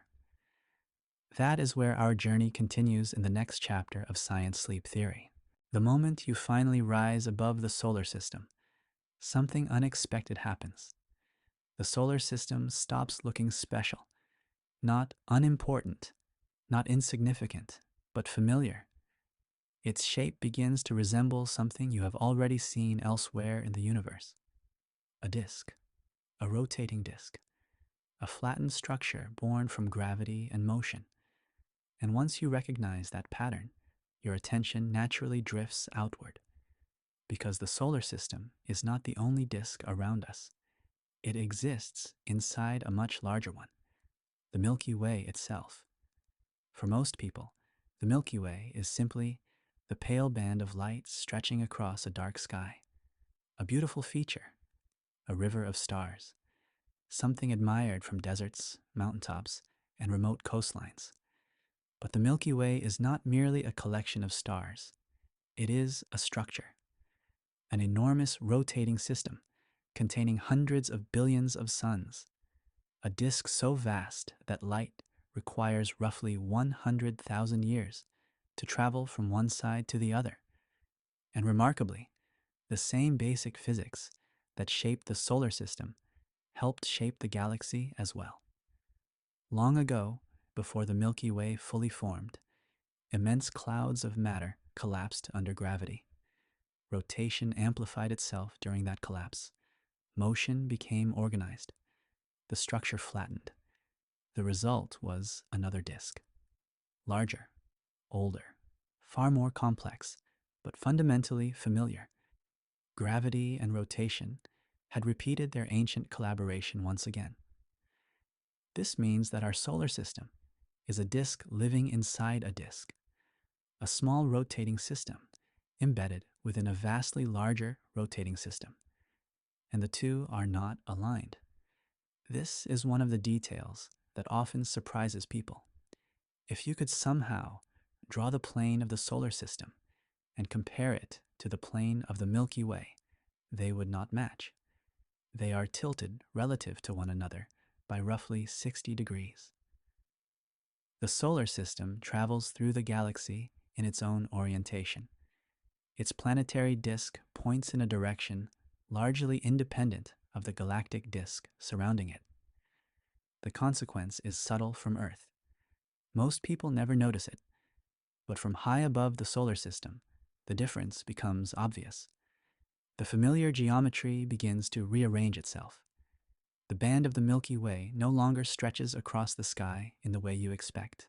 That is where our journey continues in the next chapter of Science Sleep Theory. The moment you finally rise above the solar system, something unexpected happens. The solar system stops looking special, not unimportant, not insignificant, but familiar. Its shape begins to resemble something you have already seen elsewhere in the universe. A disk, a rotating disk, a flattened structure born from gravity and motion. And once you recognize that pattern, your attention naturally drifts outward, because the solar system is not the only disk around us. It exists inside a much larger one, the Milky Way itself. For most people, the Milky Way is simply the pale band of light stretching across a dark sky. A beautiful feature, a river of stars, something admired from deserts, mountaintops, and remote coastlines. But the Milky Way is not merely a collection of stars. It is a structure, an enormous rotating system containing hundreds of billions of suns, a disk so vast that light requires roughly 100,000 years to travel from one side to the other. And remarkably, the same basic physics that shaped the solar system helped shape the galaxy as well. Long ago, before the Milky Way fully formed, immense clouds of matter collapsed under gravity. Rotation amplified itself during that collapse. Motion became organized. The structure flattened. The result was another disk. Larger, older, far more complex, but fundamentally familiar. Gravity and rotation had repeated their ancient collaboration once again. This means that our solar system is a disk living inside a disk, a small rotating system embedded within a vastly larger rotating system, and the two are not aligned. This is one of the details that often surprises people. If you could somehow draw the plane of the solar system and compare it to the plane of the Milky Way, they would not match. They are tilted relative to one another by roughly 60 degrees. The solar system travels through the galaxy in its own orientation. Its planetary disk points in a direction largely independent of the galactic disk surrounding it. The consequence is subtle from Earth. Most people never notice it, but from high above the solar system, the difference becomes obvious. The familiar geometry begins to rearrange itself. The band of the Milky Way no longer stretches across the sky in the way you expect.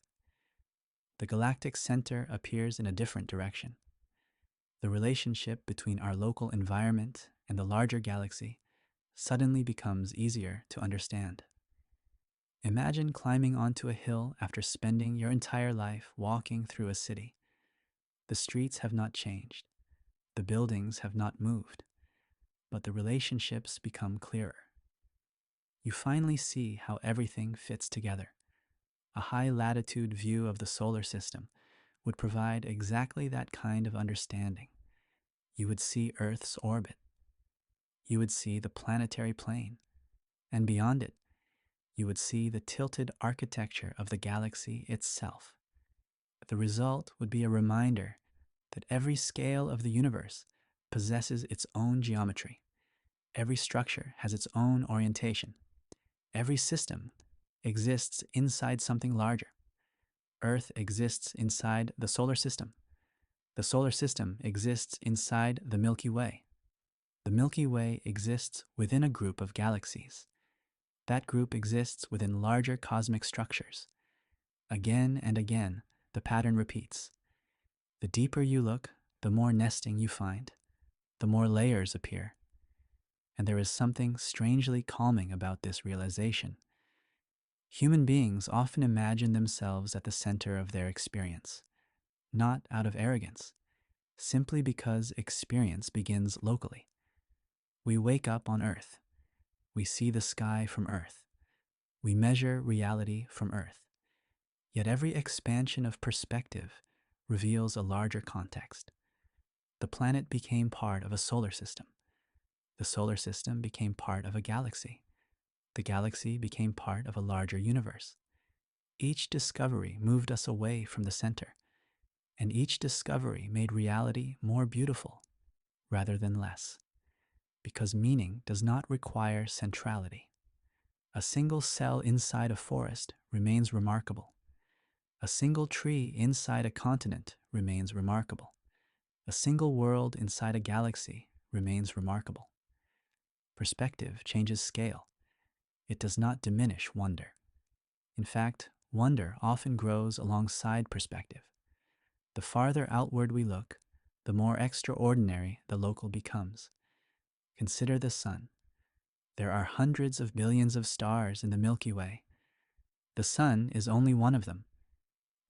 The galactic center appears in a different direction. The relationship between our local environment and the larger galaxy suddenly becomes easier to understand. Imagine climbing onto a hill after spending your entire life walking through a city. The streets have not changed. The buildings have not moved, but the relationships become clearer. You finally see how everything fits together. A high-latitude view of the solar system would provide exactly that kind of understanding. You would see Earth's orbit. You would see the planetary plane. And beyond it, you would see the tilted architecture of the galaxy itself. The result would be a reminder that every scale of the universe possesses its own geometry. Every structure has its own orientation. Every system exists inside something larger. Earth exists inside the solar system. The solar system exists inside the Milky Way. The Milky Way exists within a group of galaxies. That group exists within larger cosmic structures. Again and again, the pattern repeats. The deeper you look, the more nesting you find, the more layers appear. And there is something strangely calming about this realization. Human beings often imagine themselves at the center of their experience, not out of arrogance, simply because experience begins locally. We wake up on Earth. We see the sky from Earth. We measure reality from Earth. Yet every expansion of perspective reveals a larger context. The planet became part of a solar system. The solar system became part of a galaxy. The galaxy became part of a larger universe. Each discovery moved us away from the center, and each discovery made reality more beautiful rather than less, because meaning does not require centrality. A single cell inside a forest remains remarkable. A single tree inside a continent remains remarkable. A single world inside a galaxy remains remarkable. Perspective changes scale. It does not diminish wonder. In fact, wonder often grows alongside perspective. The farther outward we look, the more extraordinary the local becomes. Consider the sun. There are hundreds of billions of stars in the Milky Way. The sun is only one of them.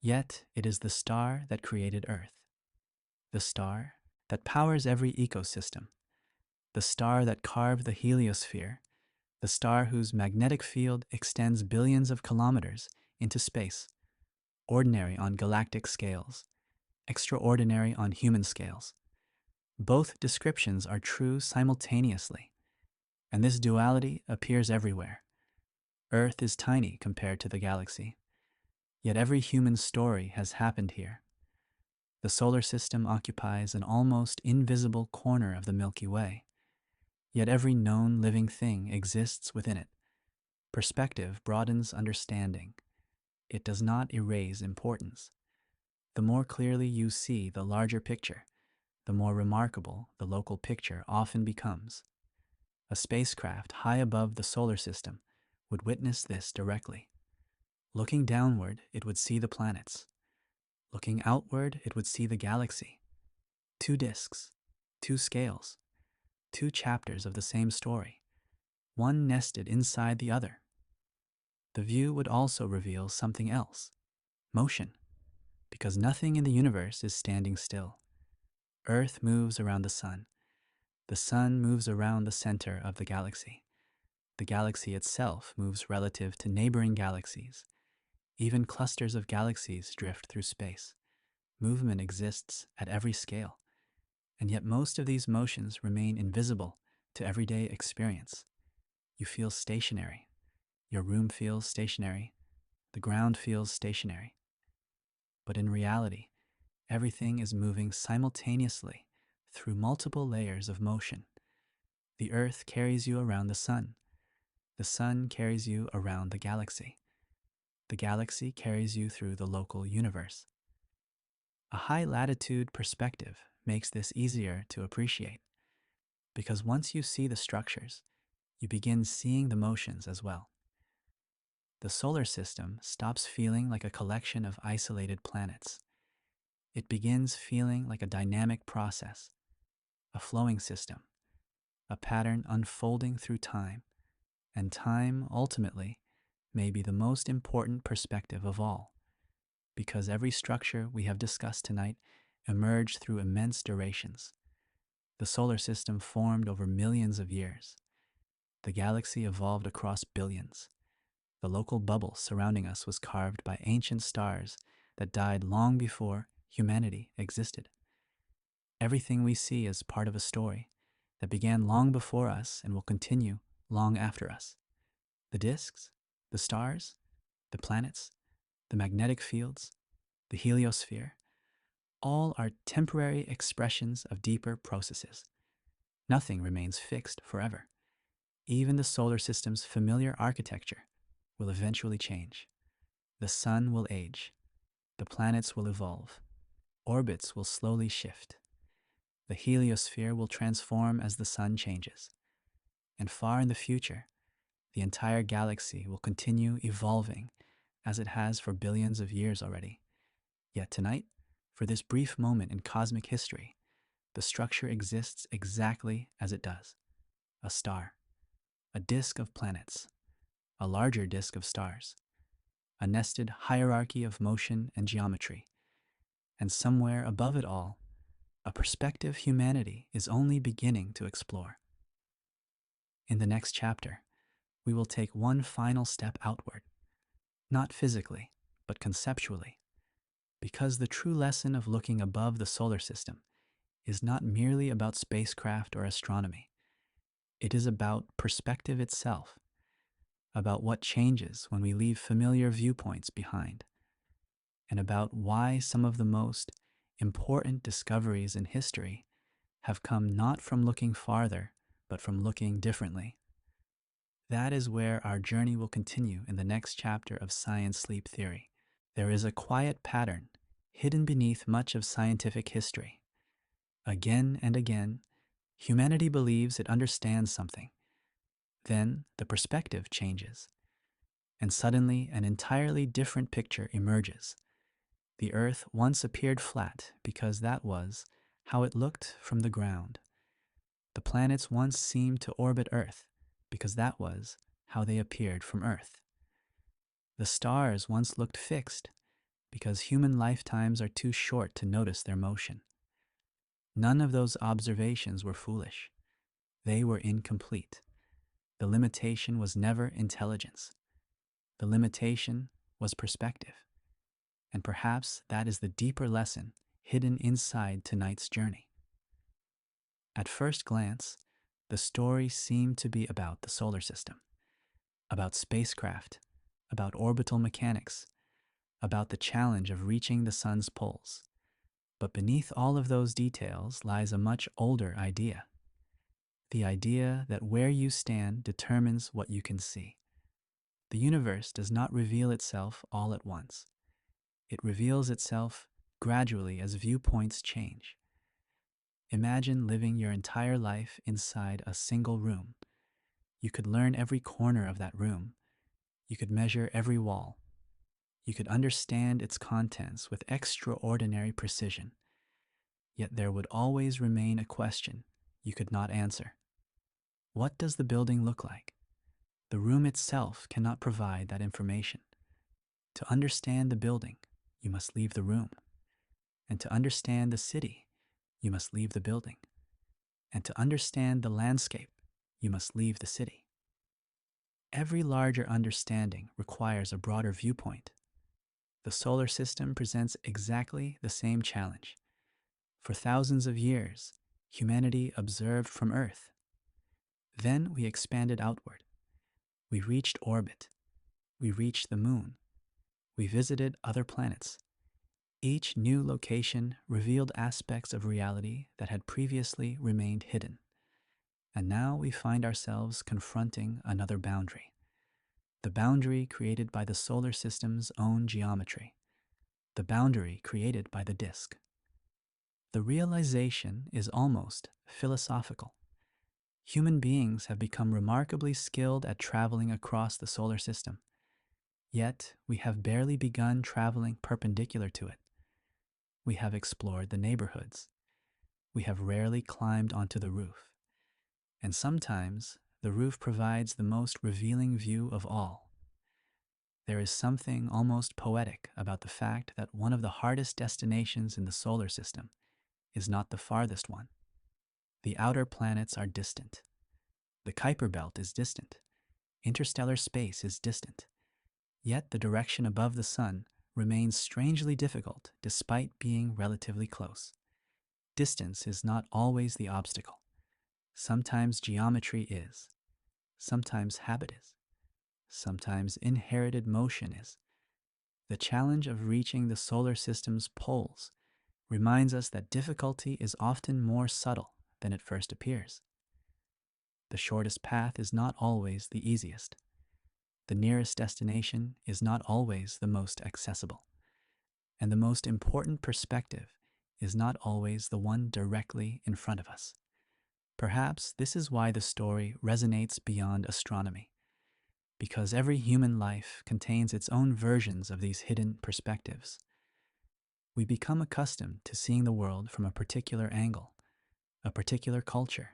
Yet it is the star that created Earth. The star that powers every ecosystem. The star that carved the heliosphere. The star whose magnetic field extends billions of kilometers into space. Ordinary on galactic scales. Extraordinary on human scales. Both descriptions are true simultaneously. And this duality appears everywhere. Earth is tiny compared to the galaxy, yet every human story has happened here. The solar system occupies an almost invisible corner of the Milky Way, yet every known living thing exists within it. Perspective broadens understanding. It does not erase importance. The more clearly you see the larger picture, the more remarkable the local picture often becomes. A spacecraft high above the solar system would witness this directly. Looking downward, it would see the planets. Looking outward, it would see the galaxy. Two disks, two scales, two chapters of the same story, one nested inside the other. The view would also reveal something else: motion, because nothing in the universe is standing still. Earth moves around the sun. The sun moves around the center of the galaxy. The galaxy itself moves relative to neighboring galaxies. Even clusters of galaxies drift through space. Movement exists at every scale, and yet most of these motions remain invisible to everyday experience. You feel stationary. Your room feels stationary. The ground feels stationary. But in reality, everything is moving simultaneously through multiple layers of motion. The Earth carries you around the sun. The sun carries you around the galaxy. The galaxy carries you through the local universe. A high-latitude perspective makes this easier to appreciate, because once you see the structures, you begin seeing the motions as well. The solar system stops feeling like a collection of isolated planets. It begins feeling like a dynamic process, a flowing system, a pattern unfolding through time, and time, ultimately, may be the most important perspective of all, because every structure we have discussed tonight emerged through immense durations. The solar system formed over millions of years. The galaxy evolved across billions. The local bubble surrounding us was carved by ancient stars that died long before humanity existed. Everything we see is part of a story that began long before us and will continue long after us. The disks, the stars, the planets, the magnetic fields, the heliosphere, all are temporary expressions of deeper processes. Nothing remains fixed forever. Even the solar system's familiar architecture will eventually change. The sun will age. The planets will evolve. Orbits will slowly shift. The heliosphere will transform as the sun changes. And far in the future, the entire galaxy will continue evolving as it has for billions of years already. Yet tonight, for this brief moment in cosmic history, the structure exists exactly as it does. A star, a disk of planets, a larger disk of stars, a nested hierarchy of motion and geometry, and somewhere above it all, a perspective humanity is only beginning to explore. In the next chapter, we will take one final step outward, not physically, but conceptually, because the true lesson of looking above the solar system is not merely about spacecraft or astronomy. It is about perspective itself, about what changes when we leave familiar viewpoints behind, and about why some of the most important discoveries in history have come not from looking farther, but from looking differently. That is where our journey will continue in the next chapter of Science Sleep Theory. There is a quiet pattern hidden beneath much of scientific history. Again and again, humanity believes it understands something. Then the perspective changes, and suddenly an entirely different picture emerges. The Earth once appeared flat because that was how it looked from the ground. The planets once seemed to orbit Earth because that was how they appeared from Earth. The stars once looked fixed because human lifetimes are too short to notice their motion. None of those observations were foolish. They were incomplete. The limitation was never intelligence. The limitation was perspective. And perhaps that is the deeper lesson hidden inside tonight's journey. At first glance, the story seemed to be about the solar system, about spacecraft, about orbital mechanics, about the challenge of reaching the sun's poles. But beneath all of those details lies a much older idea, the idea that where you stand determines what you can see. The universe does not reveal itself all at once. It reveals itself gradually as viewpoints change. Imagine living your entire life inside a single room. You could learn every corner of that room. You could measure every wall. You could understand its contents with extraordinary precision. Yet there would always remain a question you could not answer. What does the building look like? The room itself cannot provide that information. To understand the building, you must leave the room. And to understand the city, you must leave the building. And to understand the landscape, you must leave the city. Every larger understanding requires a broader viewpoint. The solar system presents exactly the same challenge. For thousands of years, humanity observed from Earth. Then we expanded outward. We reached orbit. We reached the moon. We visited other planets. Each new location revealed aspects of reality that had previously remained hidden. And now we find ourselves confronting another boundary. The boundary created by the solar system's own geometry. The boundary created by the disk. The realization is almost philosophical. Human beings have become remarkably skilled at traveling across the solar system. Yet we have barely begun traveling perpendicular to it. We have explored the neighborhoods. We have rarely climbed onto the roof. And sometimes the roof provides the most revealing view of all. There is something almost poetic about the fact that one of the hardest destinations in the solar system is not the farthest one. The outer planets are distant. The Kuiper Belt is distant. Interstellar space is distant. Yet the direction above the sun remains strangely difficult despite being relatively close. Distance is not always the obstacle. Sometimes geometry is. Sometimes habit is. Sometimes inherited motion is. The challenge of reaching the solar system's poles reminds us that difficulty is often more subtle than it first appears. The shortest path is not always the easiest. The nearest destination is not always the most accessible. And the most important perspective is not always the one directly in front of us. Perhaps this is why the story resonates beyond astronomy, because every human life contains its own versions of these hidden perspectives. We become accustomed to seeing the world from a particular angle, a particular culture,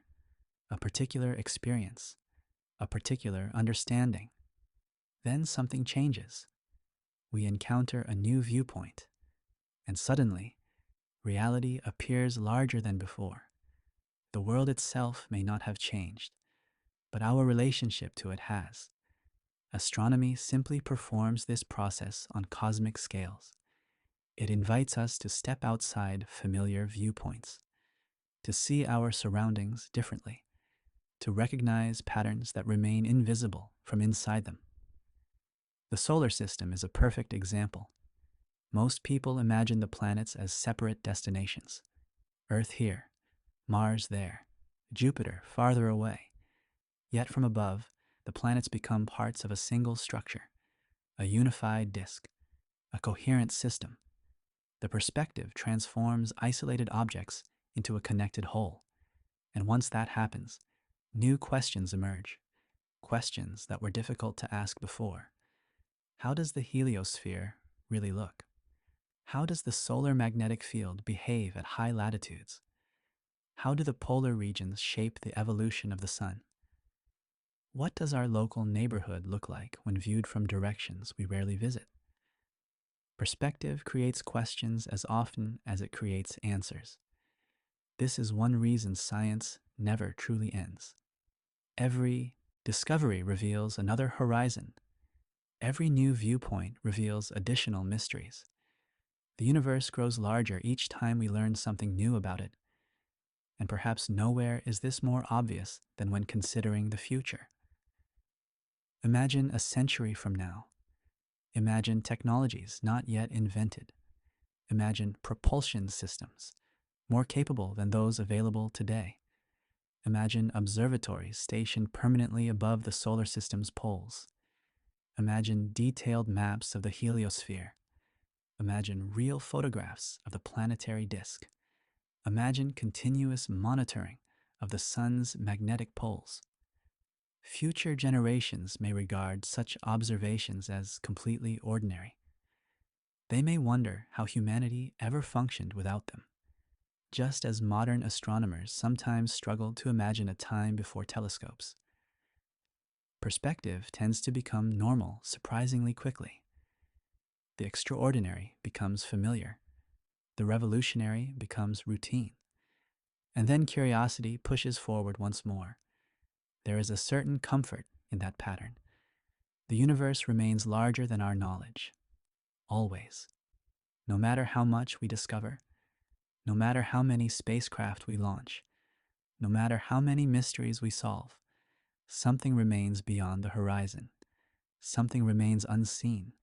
a particular experience, a particular understanding. Then something changes. We encounter a new viewpoint, and suddenly, reality appears larger than before. The world itself may not have changed, but our relationship to it has. Astronomy simply performs this process on cosmic scales. It invites us to step outside familiar viewpoints, to see our surroundings differently, to recognize patterns that remain invisible from inside them. The solar system is a perfect example. Most people imagine the planets as separate destinations. Earth here, Mars there, Jupiter farther away. Yet from above, the planets become parts of a single structure, a unified disk, a coherent system. The perspective transforms isolated objects into a connected whole. And once that happens, new questions emerge, questions that were difficult to ask before. How does the heliosphere really look? How does the solar magnetic field behave at high latitudes? How do the polar regions shape the evolution of the sun? What does our local neighborhood look like when viewed from directions we rarely visit? Perspective creates questions as often as it creates answers. This is one reason science never truly ends. Every discovery reveals another horizon. Every new viewpoint reveals additional mysteries. The universe grows larger each time we learn something new about it. And perhaps nowhere is this more obvious than when considering the future. Imagine a century from now. Imagine technologies not yet invented. Imagine propulsion systems more capable than those available today. Imagine observatories stationed permanently above the solar system's poles. Imagine detailed maps of the heliosphere. Imagine real photographs of the planetary disk. Imagine continuous monitoring of the sun's magnetic poles. Future generations may regard such observations as completely ordinary. They may wonder how humanity ever functioned without them, just as modern astronomers sometimes struggle to imagine a time before telescopes. Perspective tends to become normal surprisingly quickly. The extraordinary becomes familiar. The revolutionary becomes routine. And then curiosity pushes forward once more. There is a certain comfort in that pattern. The universe remains larger than our knowledge, always. No matter how much we discover, no matter how many spacecraft we launch, no matter how many mysteries we solve, something remains beyond the horizon. Something remains unseen.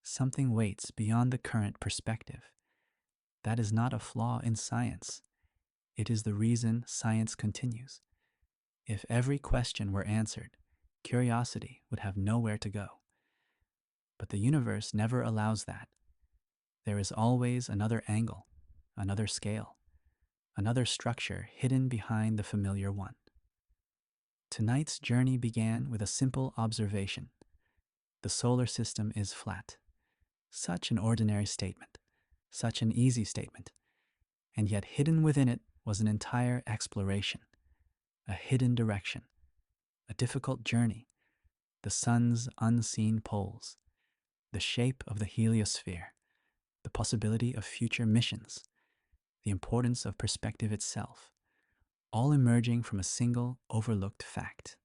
Something waits beyond the current perspective. That is not a flaw in science. It is the reason science continues. If every question were answered, curiosity would have nowhere to go. But the universe never allows that. There is always another angle, another scale, another structure hidden behind the familiar one. Tonight's journey began with a simple observation. The solar system is flat. Such an ordinary statement, such an easy statement, and yet hidden within it was an entire exploration, a hidden direction, a difficult journey, the sun's unseen poles, the shape of the heliosphere, the possibility of future missions, the importance of perspective itself, all emerging from a single overlooked fact.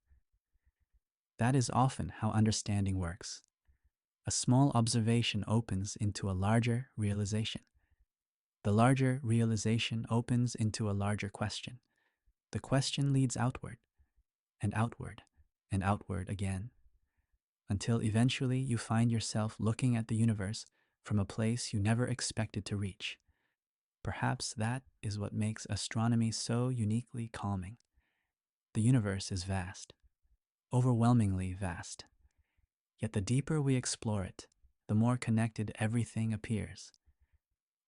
That is often how understanding works. A small observation opens into a larger realization. The larger realization opens into a larger question. The question leads outward, and outward, and outward again, until eventually you find yourself looking at the universe from a place you never expected to reach. Perhaps that is what makes astronomy so uniquely calming. The universe is vast, overwhelmingly vast. Yet the deeper we explore it, the more connected everything appears.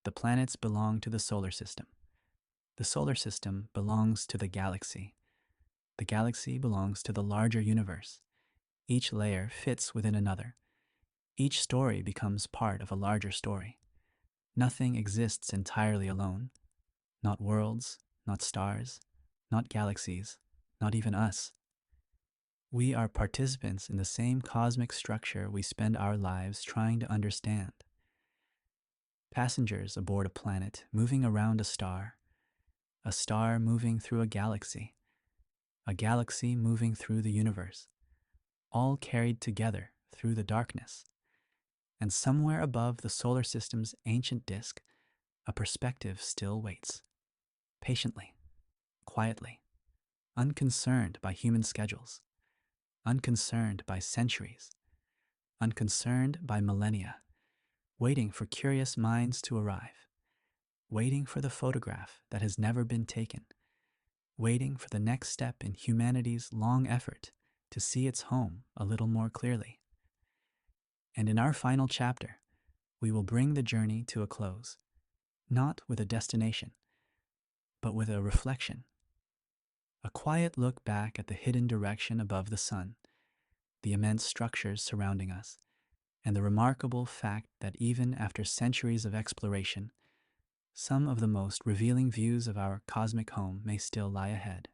The planets belong to the solar system. The solar system belongs to the galaxy. The galaxy belongs to the larger universe. Each layer fits within another. Each story becomes part of a larger story. Nothing exists entirely alone. Not worlds, not stars, not galaxies, not even us. We are participants in the same cosmic structure we spend our lives trying to understand. Passengers aboard a planet moving around a star moving through a galaxy moving through the universe, all carried together through the darkness. And somewhere above the solar system's ancient disk, a perspective still waits, patiently, quietly, unconcerned by human schedules, unconcerned by centuries, unconcerned by millennia, waiting for curious minds to arrive, waiting for the photograph that has never been taken, waiting for the next step in humanity's long effort to see its home a little more clearly. And in our final chapter, we will bring the journey to a close, not with a destination, but with a reflection. A quiet look back at the hidden direction above the sun, the immense structures surrounding us, and the remarkable fact that even after centuries of exploration, some of the most revealing views of our cosmic home may still lie ahead.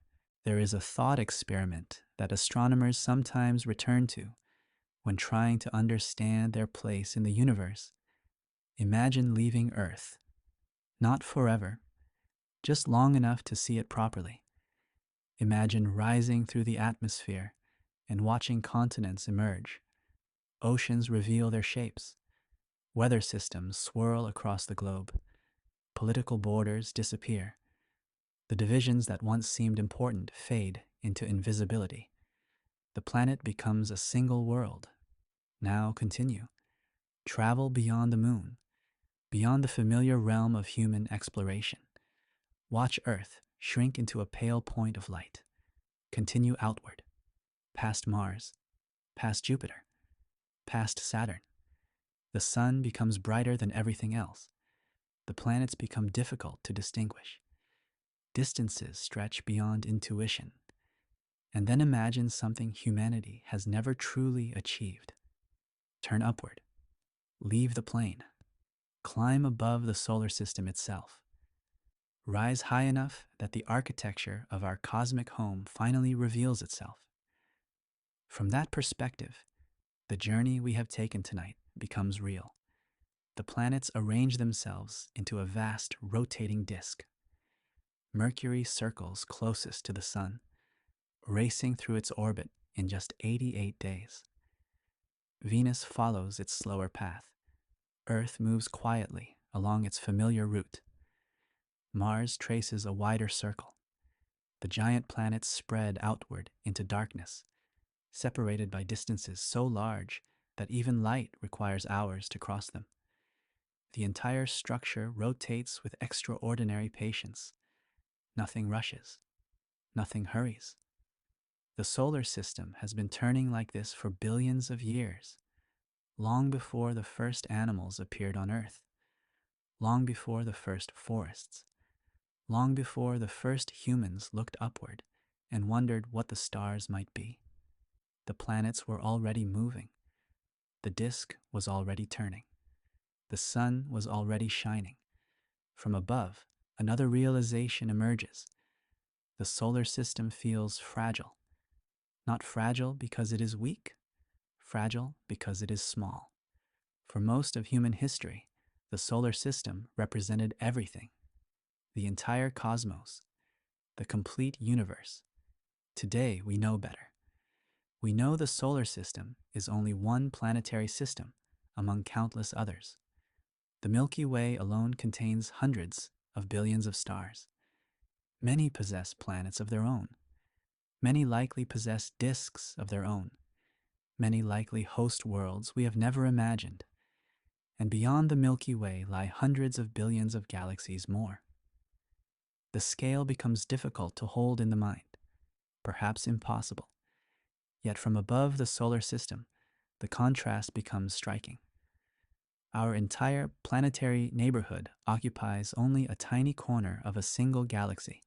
There is a thought experiment that astronomers sometimes return to when trying to understand their place in the universe. Imagine leaving Earth, not forever, just long enough to see it properly. Imagine rising through the atmosphere and watching continents emerge. Oceans reveal their shapes. Weather systems swirl across the globe. Political borders disappear. The divisions that once seemed important fade into invisibility. The planet becomes a single world. Now continue. Travel beyond the moon, beyond the familiar realm of human exploration. Watch Earth shrink into a pale point of light. Continue outward, past Mars, past Jupiter, past Saturn. The sun becomes brighter than everything else. The planets become difficult to distinguish. Distances stretch beyond intuition. And then imagine something humanity has never truly achieved. Turn upward. Leave the plane. Climb above the solar system itself. Rise high enough that the architecture of our cosmic home finally reveals itself. From that perspective, the journey we have taken tonight becomes real. The planets arrange themselves into a vast rotating disk. Mercury circles closest to the sun, racing through its orbit in just 88 days. Venus follows its slower path. Earth moves quietly along its familiar route. Mars traces a wider circle. The giant planets spread outward into darkness, separated by distances so large that even light requires hours to cross them. The entire structure rotates with extraordinary patience. Nothing rushes. Nothing hurries. The solar system has been turning like this for billions of years, long before the first animals appeared on Earth, long before the first forests, long before the first humans looked upward and wondered what the stars might be. The planets were already moving. The disk was already turning. The sun was already shining. From above, another realization emerges. The solar system feels fragile. Not fragile because it is weak, fragile because it is small. For most of human history, the solar system represented everything. The entire cosmos, the complete universe. Today we know better. We know the solar system is only one planetary system among countless others. The Milky Way alone contains hundreds of billions of stars. Many possess planets of their own. Many likely possess disks of their own. Many likely host worlds we have never imagined. And beyond the Milky Way lie hundreds of billions of galaxies more. The scale becomes difficult to hold in the mind, perhaps impossible. Yet from above the solar system, the contrast becomes striking. Our entire planetary neighborhood occupies only a tiny corner of a single galaxy.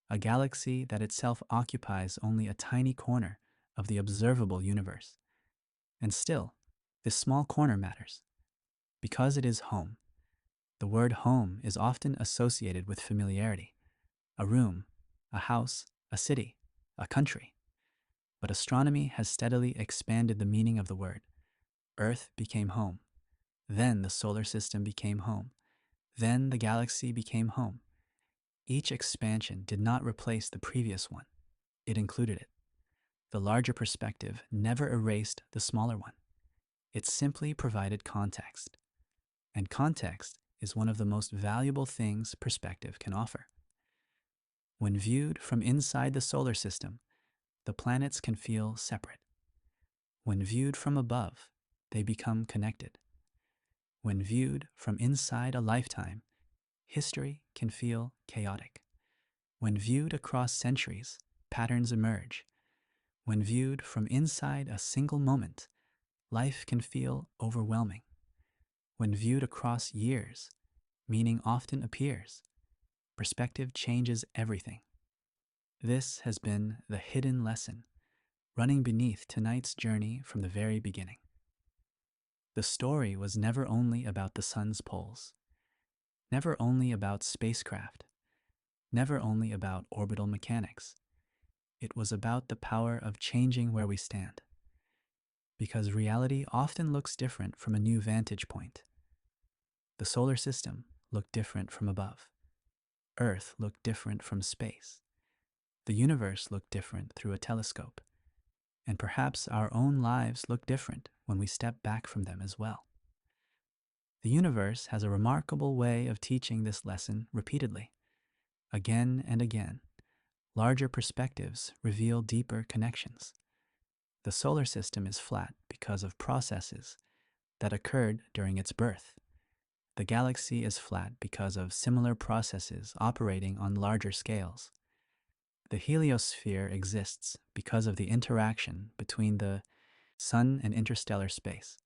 A galaxy that itself occupies only a tiny corner of the observable universe. And still, this small corner matters, because it is home. The word home is often associated with familiarity. A room, a house, a city, a country. But astronomy has steadily expanded the meaning of the word. Earth became home. Then the solar system became home. Then the galaxy became home. Each expansion did not replace the previous one. It included it. The larger perspective never erased the smaller one. It simply provided context. And context is one of the most valuable things perspective can offer. When viewed from inside the solar system, the planets can feel separate. When viewed from above, they become connected. When viewed from inside a lifetime, history can feel chaotic. When viewed across centuries, patterns emerge. When viewed from inside a single moment, life can feel overwhelming. When viewed across years, meaning often appears. Perspective changes everything. This has been the hidden lesson, running beneath tonight's journey from the very beginning. The story was never only about the sun's poles, never only about spacecraft, never only about orbital mechanics. It was about the power of changing where we stand. Because reality often looks different from a new vantage point. The solar system looked different from above. Earth looked different from space. The universe looked different through a telescope. And perhaps our own lives look different when we step back from them as well. The universe has a remarkable way of teaching this lesson repeatedly. Again and again, larger perspectives reveal deeper connections. The solar system is flat because of processes that occurred during its birth. The galaxy is flat because of similar processes operating on larger scales. The heliosphere exists because of the interaction between the Sun and interstellar space.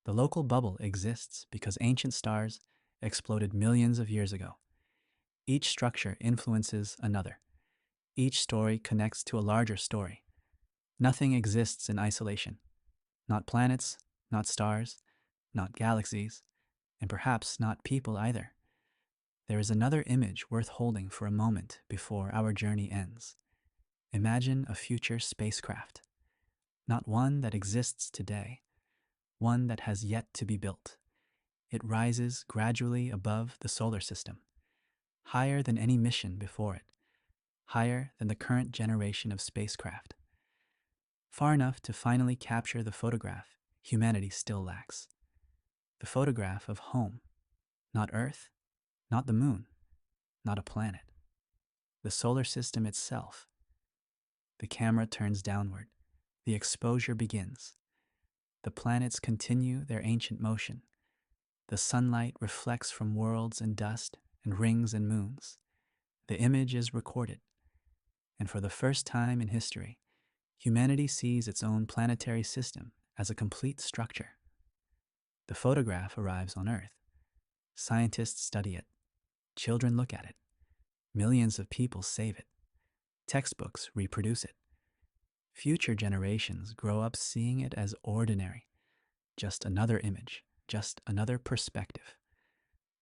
The local bubble exists because ancient stars exploded millions of years ago. Each structure influences another. Each story connects to a larger story. Nothing exists in isolation. Not planets, not stars, not galaxies, and perhaps not people either. There is another image worth holding for a moment before our journey ends. Imagine a future spacecraft, not one that exists today, one that has yet to be built. It rises gradually above the solar system, higher than any mission before it, higher than the current generation of spacecraft. Far enough to finally capture the photograph humanity still lacks. The photograph of home, not Earth, not the moon, not a planet. The solar system itself. The camera turns downward. The exposure begins. The planets continue their ancient motion. The sunlight reflects from worlds and dust and rings and moons. The image is recorded. And for the first time in history, humanity sees its own planetary system as a complete structure. The photograph arrives on Earth. Scientists study it. Children look at it. Millions of people save it. Textbooks reproduce it. Future generations grow up seeing it as ordinary, just another image, just another perspective.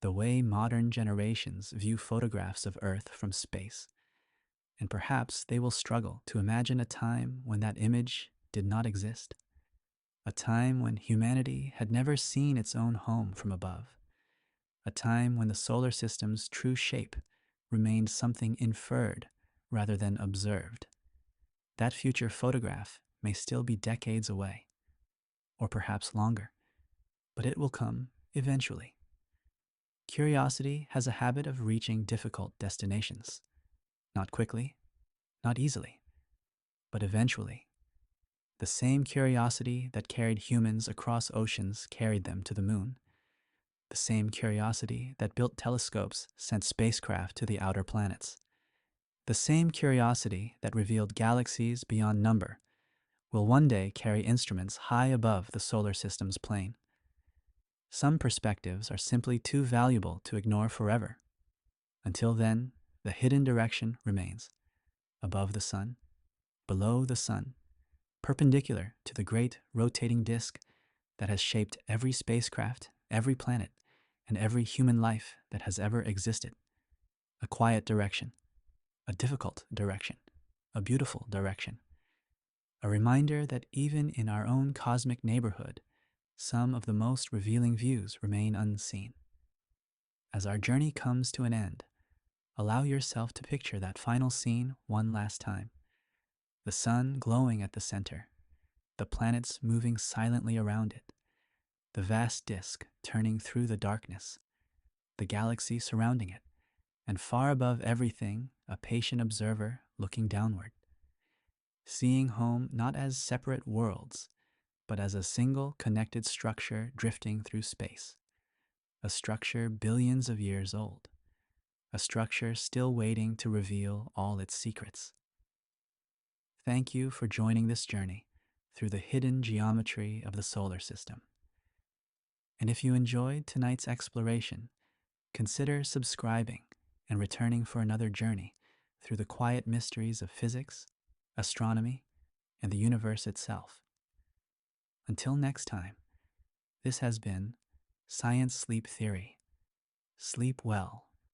The way modern generations view photographs of Earth from space. And perhaps they will struggle to imagine a time when that image did not exist. A time when humanity had never seen its own home from above. A time when the solar system's true shape remained something inferred rather than observed. That future photograph may still be decades away, or perhaps longer, but it will come eventually. Curiosity has a habit of reaching difficult destinations. Not quickly, not easily, but eventually. The same curiosity that carried humans across oceans carried them to the moon. The same curiosity that built telescopes sent spacecraft to the outer planets. The same curiosity that revealed galaxies beyond number will one day carry instruments high above the solar system's plane. Some perspectives are simply too valuable to ignore forever. Until then, the hidden direction remains. Above the sun, below the sun, perpendicular to the great rotating disk that has shaped every spacecraft, every planet, and every human life that has ever existed. A quiet direction, a difficult direction, a beautiful direction. A reminder that even in our own cosmic neighborhood, some of the most revealing views remain unseen. As our journey comes to an end, allow yourself to picture that final scene one last time. The sun glowing at the center, the planets moving silently around it, the vast disk turning through the darkness, the galaxy surrounding it, and far above everything, a patient observer looking downward. Seeing home not as separate worlds, but as a single connected structure drifting through space. A structure billions of years old. A structure still waiting to reveal all its secrets. Thank you for joining this journey through the hidden geometry of the solar system. And if you enjoyed tonight's exploration, consider subscribing and returning for another journey through the quiet mysteries of physics, astronomy, and the universe itself. Until next time, this has been Science Sleep Theory. Sleep well.